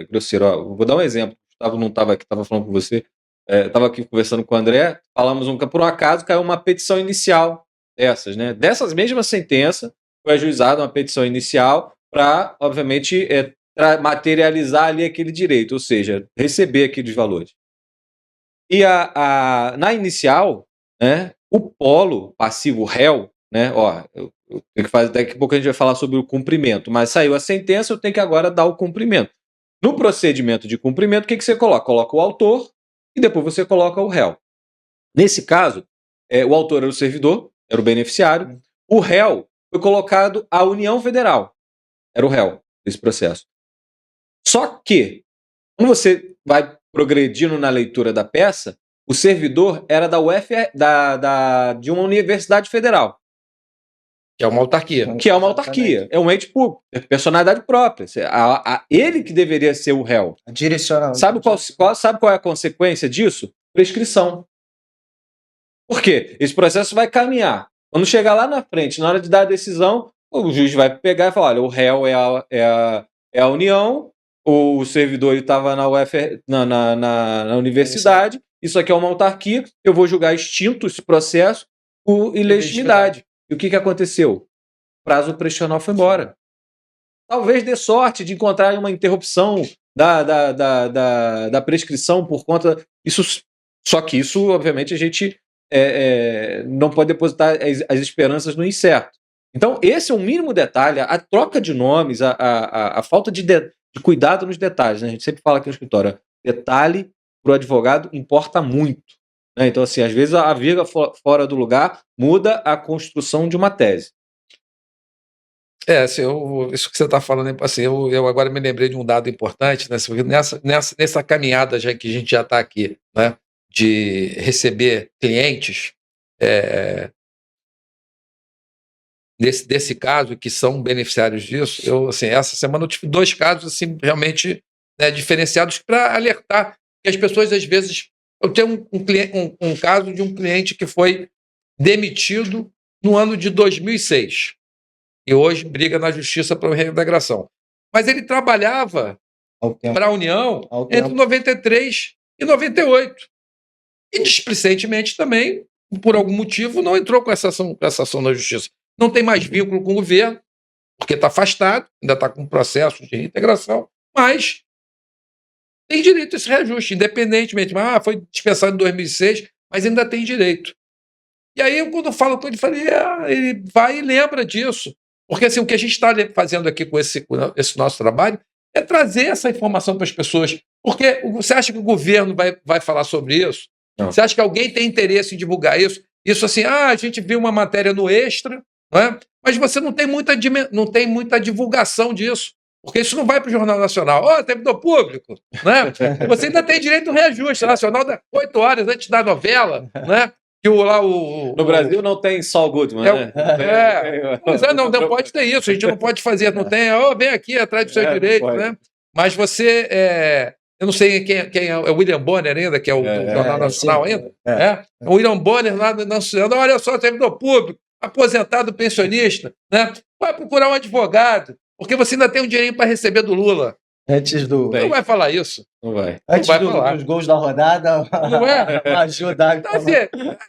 grosseiro. Ó, vou dar um exemplo. O Gustavo não estava aqui, estava falando com você. Estava aqui conversando com o André. Falamos por um acaso, caiu uma petição inicial dessas, né? Dessas mesmas sentenças, foi ajuizada uma petição inicial para, obviamente, materializar ali aquele direito, ou seja, receber aqueles valores. E na inicial, né, o polo passivo réu, né, ó, eu tenho que fazer, daqui a pouco a gente vai falar sobre o cumprimento, mas saiu a sentença, eu tenho que agora dar o cumprimento. No procedimento de cumprimento, o que você coloca? Coloca o autor e depois você coloca o réu. Nesse caso, o autor era o servidor, era o beneficiário, o réu foi colocado a União Federal, era o réu desse processo. Só que, quando você vai progredindo na leitura da peça, o servidor era de uma universidade federal.
Que é uma autarquia.
Que é uma autarquia, é um ente público, é personalidade própria. Ele que deveria ser o réu.
Direcional.
Sabe qual é a consequência disso? Prescrição. Por quê? Esse processo vai caminhar. Quando chegar lá na frente, na hora de dar a decisão, o juiz vai pegar e falar: olha, o réu é a União, o servidor estava na universidade, isso aqui é uma autarquia, eu vou julgar extinto esse processo por ilegitimidade. E o que aconteceu? O prazo prescricional foi embora. Talvez dê sorte de encontrar uma interrupção da prescrição por conta... Só que isso, obviamente, a gente não pode depositar as esperanças no incerto. Então, esse é um mínimo detalhe, a troca de nomes, a falta de cuidado nos detalhes, né? A gente sempre fala aqui no escritório, detalhe para o advogado importa muito, né? Então, assim, às vezes a vírgula fora do lugar muda a construção de uma tese.
Assim, isso que você está falando, assim, eu agora me lembrei de um dado importante, né? Nessa caminhada já que a gente já está aqui, né? De receber clientes, desse caso, que são beneficiários disso, assim, essa semana eu tive 2 casos assim, realmente, né, diferenciados para alertar que as pessoas, às vezes... Eu tenho um caso de um cliente que foi demitido no ano de 2006 e hoje briga na justiça por reintegração. Mas ele trabalhava para a União entre 93 e 98. E displicentemente também, por algum motivo, não entrou com essa ação na justiça. Não tem mais vínculo com o governo, porque está afastado, ainda está com um processo de reintegração, mas tem direito a esse reajuste, independentemente. Foi dispensado em 2006, mas ainda tem direito. E aí, quando eu falo com ele, ele vai e lembra disso. Porque assim, o que a gente está fazendo aqui com esse nosso trabalho é trazer essa informação para as pessoas. Porque você acha que o governo vai falar sobre isso? Não. Você acha que alguém tem interesse em divulgar isso? Isso assim, a gente viu uma matéria no Extra, não é? Mas você não tem muita divulgação disso. Porque isso não vai para o Jornal Nacional. Servidor público, né? Você ainda tem direito ao reajuste nacional 8 horas antes da novela, né?
No Brasil não tem Saul Goodman, né?
Não pode ter isso, a gente não pode fazer, não tem, vem aqui atrás do seu direito, né? Mas você, eu não sei quem é o William Bonner ainda, que é o Jornal Nacional ainda, o William Bonner lá anunciando, olha só, servidor público, aposentado, pensionista, né? Vai procurar um advogado, porque você ainda tem um dinheirinho para receber do Lula.
Antes do...
Não vai falar isso.
Não vai.
Antes dos gols da rodada,
não é?
Ajudar.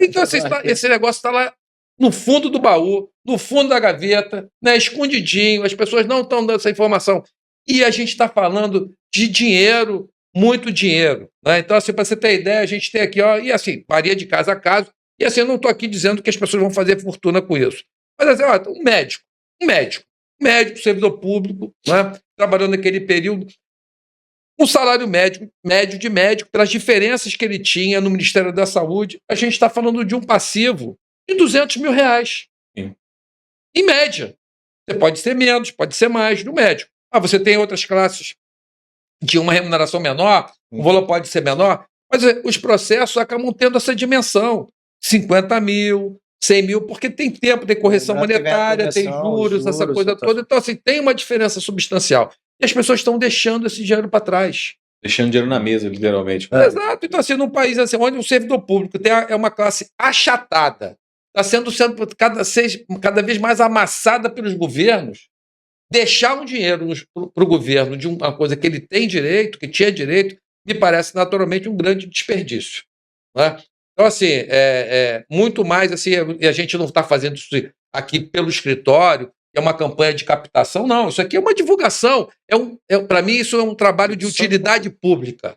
Então esse negócio está lá no fundo do baú, no fundo da gaveta, né, escondidinho, as pessoas não estão dando essa informação. E a gente está falando de dinheiro, muito dinheiro. Né? Então, assim, para você ter ideia, a gente tem aqui, e assim, varia de caso a caso, e assim, eu não estou aqui dizendo que as pessoas vão fazer fortuna com isso. Mas assim, um médico, servidor público, né, trabalhando naquele período, o salário médio de médico, pelas diferenças que ele tinha no Ministério da Saúde, a gente está falando de um passivo de R$200 mil.
Sim.
Em média. Você pode ser menos, pode ser mais do médico. Você tem outras classes de uma remuneração menor, o valor pode ser menor, mas os processos acabam tendo essa dimensão. 50 mil, 100 mil, porque tem tempo, tem correção monetária, tem juros, essa coisa toda. Então, assim, tem uma diferença substancial. E as pessoas estão deixando esse dinheiro para trás.
Deixando dinheiro na mesa, literalmente.
Exato. Então, assim, num país assim, onde o servidor público é uma classe achatada, está sendo cada vez mais amassada pelos governos, deixar um dinheiro para o governo de uma coisa que ele tem direito, que tinha direito, me parece naturalmente um grande desperdício, né? Então, assim, muito mais assim, e a gente não está fazendo isso aqui pelo escritório, é uma campanha de captação, não. Isso aqui é uma divulgação. Para mim, isso é um trabalho de utilidade pública.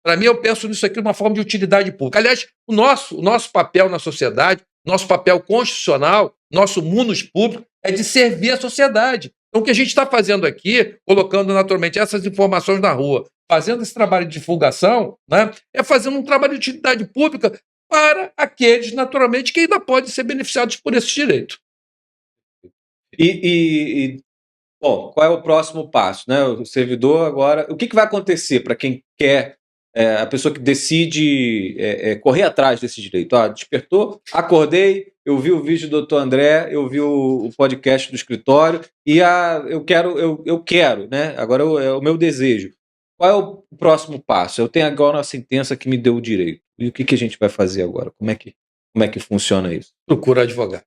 Para mim, eu penso nisso aqui de uma forma de utilidade pública. Aliás, o nosso papel na sociedade, nosso papel constitucional, nosso munus público, é de servir a sociedade. Então, o que a gente está fazendo aqui, colocando naturalmente essas informações na rua, fazendo esse trabalho de divulgação, né, é fazendo um trabalho de utilidade pública para aqueles, naturalmente, que ainda podem ser beneficiados por esse direito.
Bom, qual é o próximo passo, né? O servidor agora... O que vai acontecer para quem quer, a pessoa que decide correr atrás desse direito? Despertou, acordei, eu vi o vídeo do Dr. André, eu vi o podcast do escritório e eu quero, né? Agora é o meu desejo. Qual é o próximo passo? Eu tenho agora uma sentença que me deu o direito. E o que a gente vai fazer agora? Como é que funciona isso?
Procura advogado.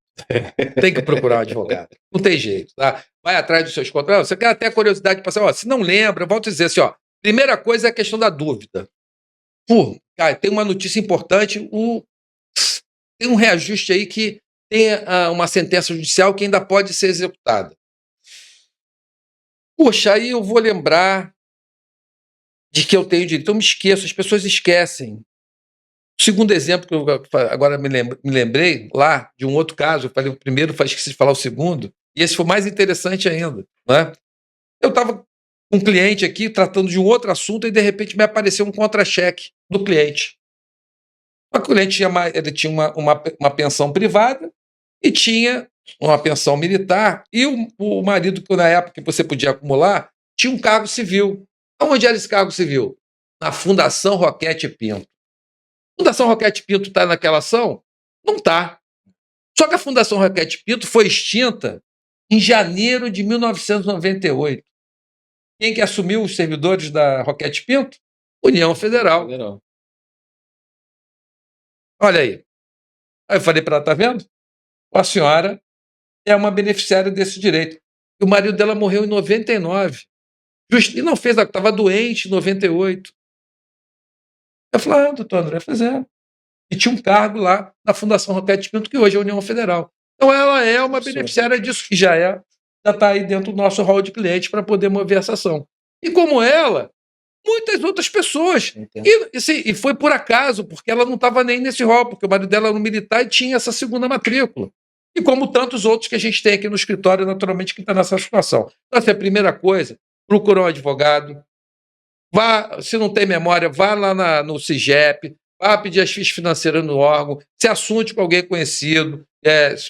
Tem que procurar um advogado. Não tem jeito, tá? Vai atrás dos seus contratos. Você quer até curiosidade para saber, se não lembra, eu volto a dizer assim, primeira coisa é a questão da dúvida. Cara, tem uma notícia importante, tem um reajuste aí que tem uma sentença judicial que ainda pode ser executada. Puxa, aí eu vou lembrar de que eu tenho direito. Então, eu me esqueço, as pessoas esquecem. O segundo exemplo que eu agora me lembrei, lá, de um outro caso, eu falei o primeiro, esqueci de falar o segundo, e esse foi mais interessante ainda. Né? Eu estava com um cliente aqui, tratando de um outro assunto, e de repente me apareceu um contra-cheque do cliente. O cliente ele tinha uma pensão privada e tinha uma pensão militar, e o marido, que na época que você podia acumular, tinha um cargo civil. Onde era esse cargo civil? Na Fundação Roquete Pinto. A Fundação Roquete Pinto está naquela ação? Não está. Só que a Fundação Roquete Pinto foi extinta em janeiro de 1998. Quem que assumiu os servidores da Roquete Pinto? União Federal. Olha aí. Aí eu falei para ela, tá vendo? A senhora é uma beneficiária desse direito. E o marido dela morreu em 99. E não fez, estava doente em 98. Eu falei, doutor André, E tinha um cargo lá na Fundação Roquete Pinto, que hoje é a União Federal. Então ela é uma beneficiária disso, que já está aí dentro do nosso hall de clientes para poder mover essa ação. E como ela, muitas outras pessoas. E foi por acaso, porque ela não estava nem nesse hall, porque o marido dela era um militar e tinha essa segunda matrícula. E como tantos outros que a gente tem aqui no escritório, naturalmente, que está nessa situação. Então, essa é a primeira coisa. Procurar um advogado. Se não tem memória, vá lá no CIGEP, vá pedir as fichas financeiras no órgão, se assunte com alguém conhecido,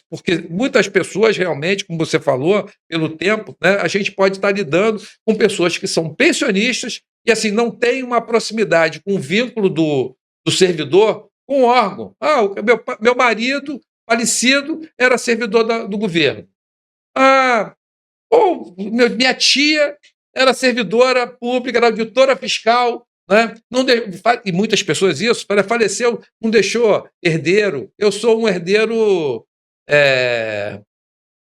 porque muitas pessoas realmente, como você falou, pelo tempo, né, a gente pode estar lidando com pessoas que são pensionistas e assim não tem uma proximidade com o vínculo do servidor com o órgão. Meu marido falecido era servidor do governo. Minha tia era servidora pública, era auditora fiscal, né? E muitas pessoas faleceu, não deixou herdeiro. Eu sou um herdeiro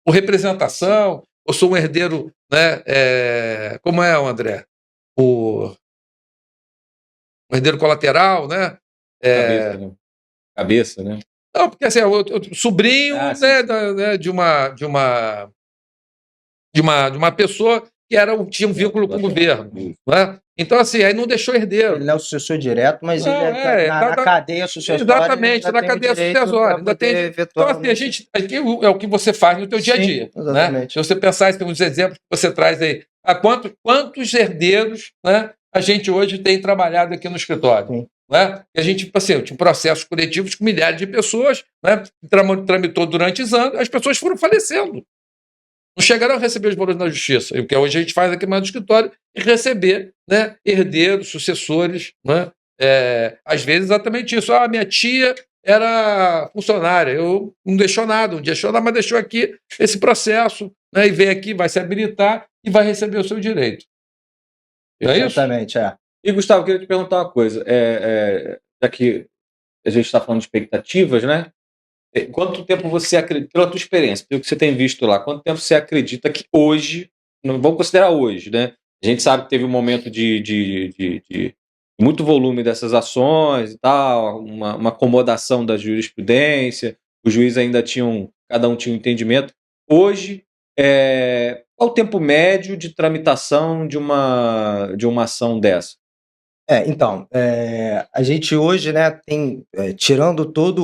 por representação, eu sou um herdeiro, né? Como é, André? Um herdeiro colateral, né?
Cabeça, né?
Não, porque assim, sobrinho, né, de uma pessoa que tinha um vínculo com o governo. Né? Então, assim, aí não deixou herdeiro.
Ele não é o sucessor direto, mas na cadeia sucessória.
Exatamente, na cadeia sucessória. Então, assim, é o que você faz no teu dia a dia. Né? Se você pensar em uns exemplos que você traz aí, quantos herdeiros, né, a gente hoje tem trabalhado aqui no escritório? Né? E a gente, assim, tinha processos coletivos com milhares de pessoas, né, tramitou durante os anos, as pessoas foram falecendo. Não chegaram a receber os valores na justiça. E o que hoje a gente faz aqui no escritório é receber, né, herdeiros, sucessores. Né? Às vezes exatamente isso. Minha tia era funcionária, eu não deixou nada, mas deixou aqui esse processo, né, e vem aqui, vai se habilitar e vai receber o seu direito. Não é
exatamente,
isso?
E, Gustavo, eu queria te perguntar uma coisa. Já que a gente está falando de expectativas, né? Quanto tempo você acredita, pela tua experiência, pelo que você tem visto lá, quanto tempo você acredita que hoje não vamos considerar hoje, né? A gente sabe que teve um momento de muito volume dessas ações e tal, uma acomodação da jurisprudência, os juízes ainda cada um tinha um entendimento. Hoje, qual o tempo médio de tramitação de uma ação dessa?
Então, a gente hoje, né, tem, tirando todo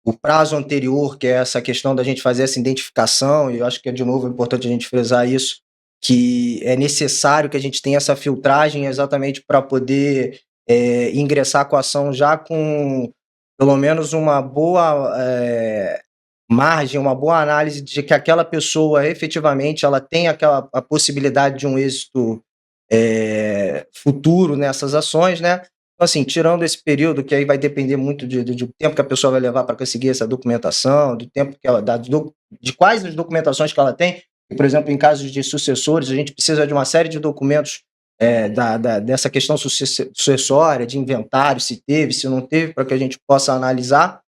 o prazo anterior, que é essa questão da gente fazer essa identificação, e eu acho que, de novo, é importante a gente frisar isso, que é necessário que a gente tenha essa filtragem exatamente para poder ingressar com a ação já com, pelo menos, uma boa margem, uma boa análise de que aquela pessoa, efetivamente, ela tem a possibilidade de um êxito futuro nessas ações, né? Então, assim, tirando esse período, que aí vai depender muito do tempo que a pessoa vai levar para conseguir essa documentação, do tempo que ela dá, de quais as documentações que ela tem. Por exemplo, em casos de sucessores, a gente precisa de uma série de documentos dessa questão sucessória, de inventário, se teve, se não teve, para que a gente possa analisar.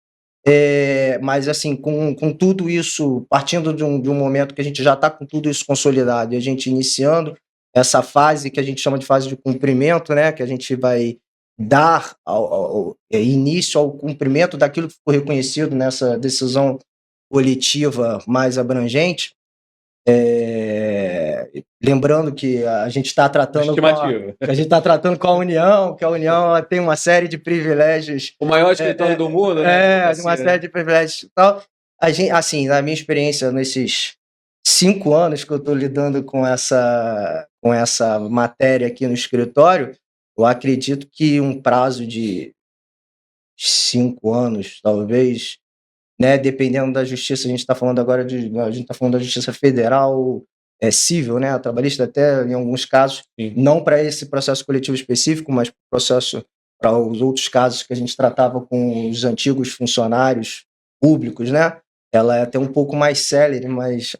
Mas, assim, com tudo isso, partindo de um momento que a gente já está com tudo isso consolidado e a gente iniciando essa fase que a gente chama de fase de cumprimento, né, que a gente vai dar início ao cumprimento daquilo que ficou reconhecido nessa decisão coletiva mais abrangente. Lembrando que a gente está tratando com a União, que a União ela tem uma série de privilégios.
O maior escritório do mundo, né?
Uma série de privilégios e tal. A gente, assim, na minha experiência, nesses 5 anos que eu estou lidando com essa matéria aqui no escritório, eu acredito que um prazo de 5 anos, talvez, né, dependendo da justiça, a gente está falando agora da justiça federal, civil, né, trabalhista, até em alguns casos,
Sim.
Não para esse processo coletivo específico, mas para os outros casos que a gente tratava com os antigos funcionários públicos, né, ela é até um pouco mais célere, mas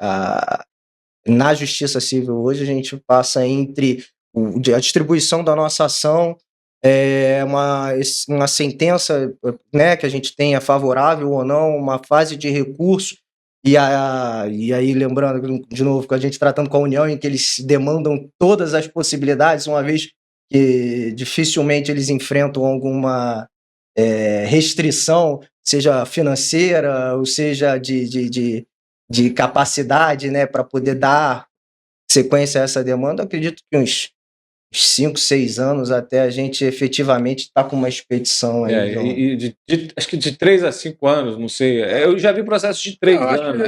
na justiça civil hoje a gente passa entre a distribuição da nossa ação, uma sentença, né, que a gente tenha favorável ou não, uma fase de recurso, e aí lembrando, de novo, que a gente tratando com a União, em que eles demandam todas as possibilidades, uma vez que dificilmente eles enfrentam alguma restrição, seja financeira, ou seja de capacidade, né, para poder dar sequência a essa demanda. Eu acredito que uns 5, 6 anos até a gente efetivamente estar com uma expedição aí.
Acho que de 3 a 5 anos, não sei. Eu já vi processos de 3 anos.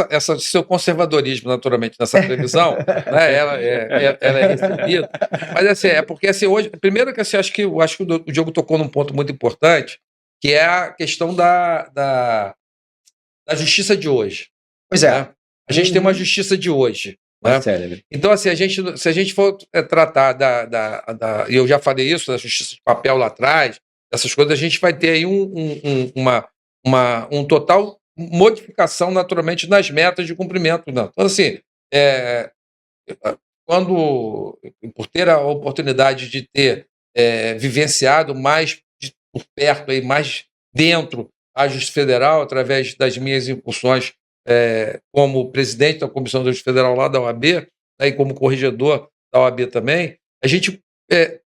Essa seu conservadorismo, naturalmente, nessa previsão, né, ela é recebida. Mas assim, porque assim, hoje, primeiro que assim, acho que o Diogo tocou num ponto muito importante, que é a questão da justiça de hoje.
Pois é.
Né? A gente tem uma justiça de hoje. Né? Então, assim, se a gente for tratar e eu já falei isso, da justiça de papel lá atrás, essas coisas, a gente vai ter aí um total modificação, naturalmente, nas metas de cumprimento. Não. Então, assim, por ter a oportunidade de ter vivenciado mais por perto, aí, mais dentro a Justiça Federal, através das minhas incursões como presidente da Comissão da Justiça Federal lá da OAB, né, e como corregedor da OAB também, a gente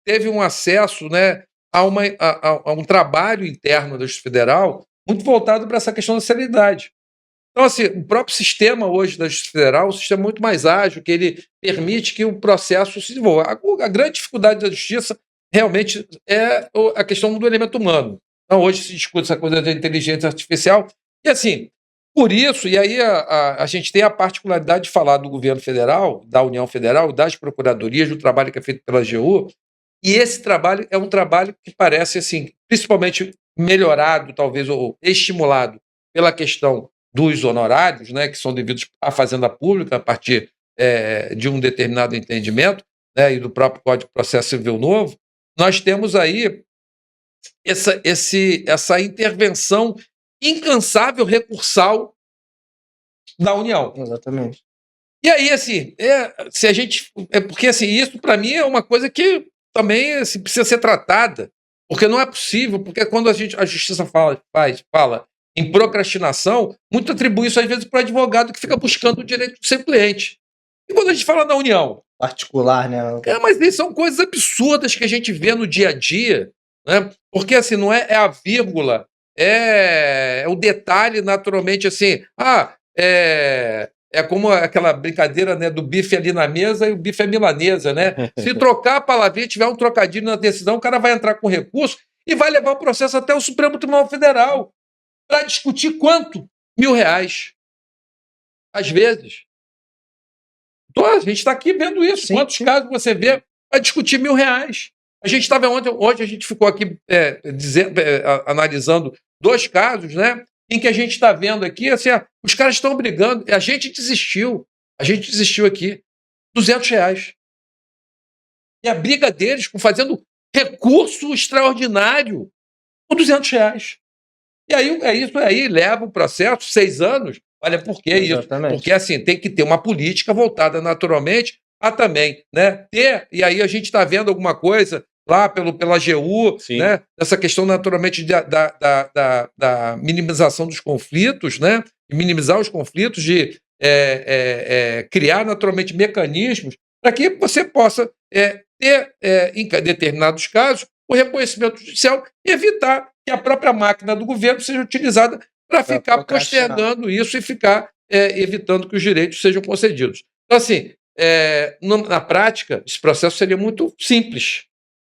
teve um acesso, né, a um trabalho interno da Justiça Federal muito voltado para essa questão da celeridade. Então, assim, o próprio sistema hoje da Justiça Federal é um sistema muito mais ágil, que ele permite que o processo se desenvolva. A grande dificuldade da Justiça realmente é a questão do elemento humano. Então, hoje se discute essa coisa da inteligência artificial, e assim, por isso, e aí a gente tem a particularidade de falar do governo federal, da União Federal, das procuradorias, do trabalho que é feito pela AGU, e esse trabalho é um trabalho que parece, assim, principalmente melhorado, talvez, ou estimulado pela questão dos honorários, né, que são devidos à Fazenda Pública, a partir de um determinado entendimento, né, e do próprio Código de Processo Civil novo. Nós temos aí essa intervenção incansável, recursal da União.
Exatamente.
E aí, assim, se a gente. Porque assim, isso para mim é uma coisa que também assim, precisa ser tratada, porque não é possível, porque quando a justiça fala em procrastinação, muito atribui isso às vezes para o advogado que fica buscando o direito do seu cliente. E quando a gente fala da União,
Particular, né?
mas isso são coisas absurdas que a gente vê no dia a dia, né? Porque assim, não é a vírgula, é o detalhe naturalmente assim, é como aquela brincadeira, né, do bife ali na mesa e o bife é milanesa, né? Se trocar a palavrinha, tiver um trocadilho na decisão, o cara vai entrar com recurso e vai levar o processo até o Supremo Tribunal Federal para discutir quanto? R$1.000. Às vezes. Então, a gente está aqui vendo isso.
Sim,
Quantos
sim.
casos você vê para discutir R$1.000? A gente estava hoje a gente ficou aqui analisando 2 casos, né? Em que a gente está vendo aqui, assim, os caras estão brigando, a gente desistiu aqui, R$200. E a briga deles fazendo recurso extraordinário por R$200. E aí é isso aí, leva o processo 6 anos. Olha, por que isso?
Exatamente.
Porque assim, tem que ter uma política voltada naturalmente a também, né? E aí a gente está vendo alguma coisa lá pela AGU,
Sim.
né? Essa questão naturalmente da minimização dos conflitos, né? De minimizar os conflitos, de criar naturalmente mecanismos para que você possa ter, em determinados casos, o reconhecimento judicial e evitar que a própria máquina do governo seja utilizada para ficar
procrastinar.
postergando isso e ficar evitando que os direitos sejam concedidos. Então, assim, na prática, esse processo seria muito simples,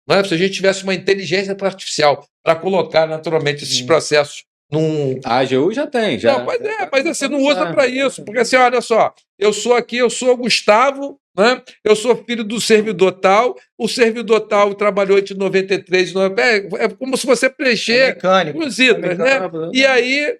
não é? Se a gente tivesse uma inteligência artificial para colocar naturalmente esses processos num.
A AGU já tem, já.
Não, mas assim, não usa para isso, porque assim, olha só, eu sou o Gustavo, né? Eu sou filho do servidor tal, o servidor tal trabalhou entre 93 e 90, é como se você preencher
Mecânico.
os itens, né? E aí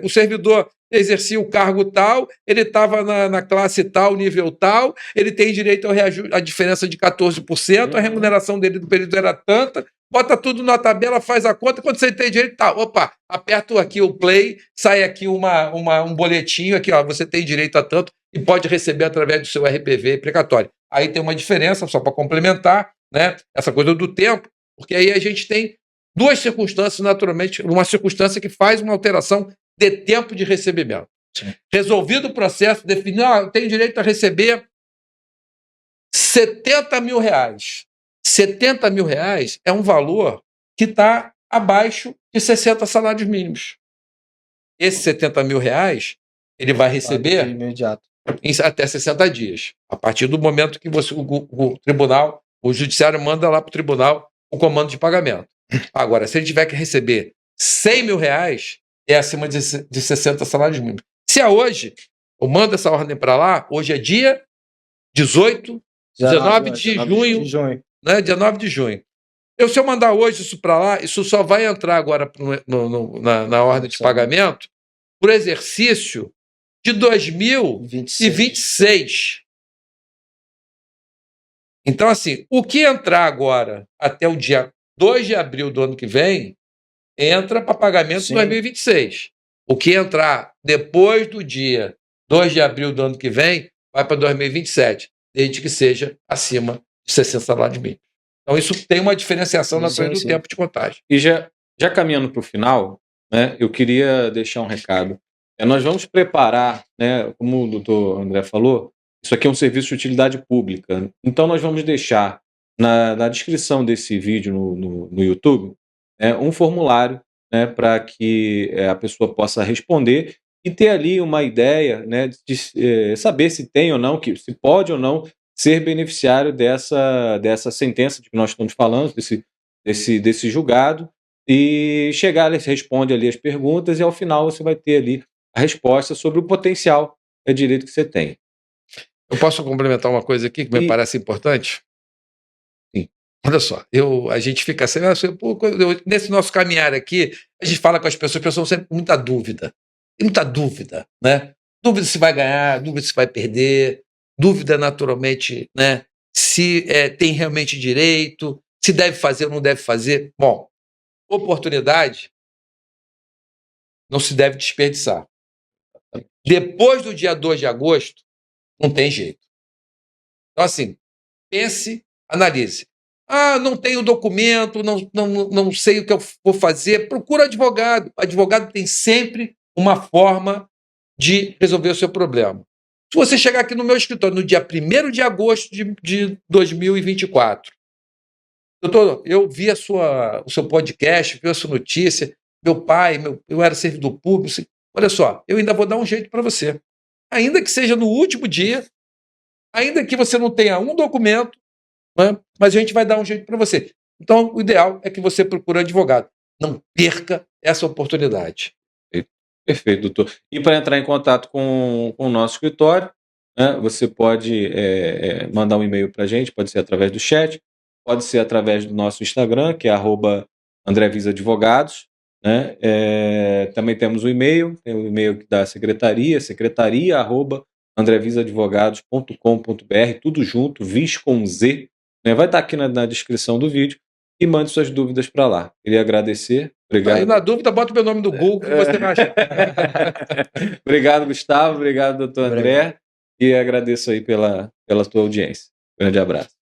o servidor exercia o cargo tal, ele estava na classe tal, nível tal, ele tem direito à diferença de 14%, a remuneração dele do período era tanta, bota tudo na tabela, faz a conta, quando você tem direito, tá, opa, aperto aqui o play, sai aqui um boletinho, aqui, ó, você tem direito a tanto e pode receber através do seu RPV precatório. Aí tem uma diferença, só para complementar, né, essa coisa do tempo, porque aí a gente tem 2 circunstâncias, naturalmente, uma circunstância que faz uma alteração de tempo de recebimento.
Sim.
Resolvido o processo, definido, eu tenho direito a receber R$70.000. R$70.000 é um valor que está abaixo de 60 salários mínimos. Esses R$70.000 ele vai receber
Imediato.
em até 60 dias. A partir do momento que o tribunal, o judiciário manda lá para o tribunal o comando de pagamento. Agora, se ele tiver que receber R$100.000, é acima de 60 salários mínimos. Se é hoje, eu mando essa ordem para lá, hoje é dia 19 de junho. Né, 19 de junho. Se eu mandar hoje isso para lá, isso só vai entrar agora na ordem de pagamento por exercício de 2026. Então, assim, o que entrar agora até o dia 2 de abril do ano que vem, entra para pagamento em 2026. O que entrar depois do dia 2 de abril do ano que vem, vai para 2027, desde que seja acima de 60 salários mínimos. Então, isso tem uma diferenciação na frente do tempo de contagem.
E já caminhando para o final, né, eu queria deixar um recado. Nós vamos preparar, né, como o doutor André falou, isso aqui é um serviço de utilidade pública. Então, nós vamos deixar na descrição desse vídeo no YouTube um formulário, né, para que a pessoa possa responder e ter ali uma ideia, né, de saber se tem ou não, se pode ou não ser beneficiário dessa sentença de que nós estamos falando, desse julgado, e chegar, ele responde ali as perguntas e ao final você vai ter ali a resposta sobre o potencial direito que você tem.
Eu posso complementar uma coisa aqui que me parece importante?
Sim.
Olha só, a gente fica assim, nesse nosso caminhar aqui, a gente fala com as pessoas sempre com muita dúvida. Tem muita dúvida, né? Dúvida se vai ganhar, dúvida se vai perder, dúvida naturalmente, né? Se tem realmente direito, se deve fazer ou não deve fazer. Bom, oportunidade não se deve desperdiçar. Depois do dia 2 de agosto, não tem jeito. Então, assim, pense, analise. Não tenho documento, não sei o que eu vou fazer. Procura advogado. O advogado tem sempre uma forma de resolver o seu problema. Se você chegar aqui no meu escritório no dia 1º de agosto de 2024, doutor, eu vi o seu podcast, vi a sua notícia, meu pai, eu era servidor público, olha só, eu ainda vou dar um jeito para você. Ainda que seja no último dia, ainda que você não tenha um documento, né, mas a gente vai dar um jeito para você. Então, o ideal é que você procure um advogado. Não perca essa oportunidade.
Perfeito, doutor. E para entrar em contato com o nosso escritório, né, você pode mandar um e-mail para a gente, pode ser através do chat, pode ser através do nosso Instagram, que é @AndréVisaAdvogados, né? Também temos o e-mail, tem o e-mail da secretaria@andrevisaadvogados.com.br, tudo junto, Vis com Z, né? Vai estar aqui na descrição do vídeo, e mande suas dúvidas para lá. Queria agradecer. Obrigado.
E na dúvida, bota o meu nome no Google que você vai achar.
Obrigado, Gustavo. Obrigado, doutor André. E agradeço aí pela tua audiência. Grande abraço.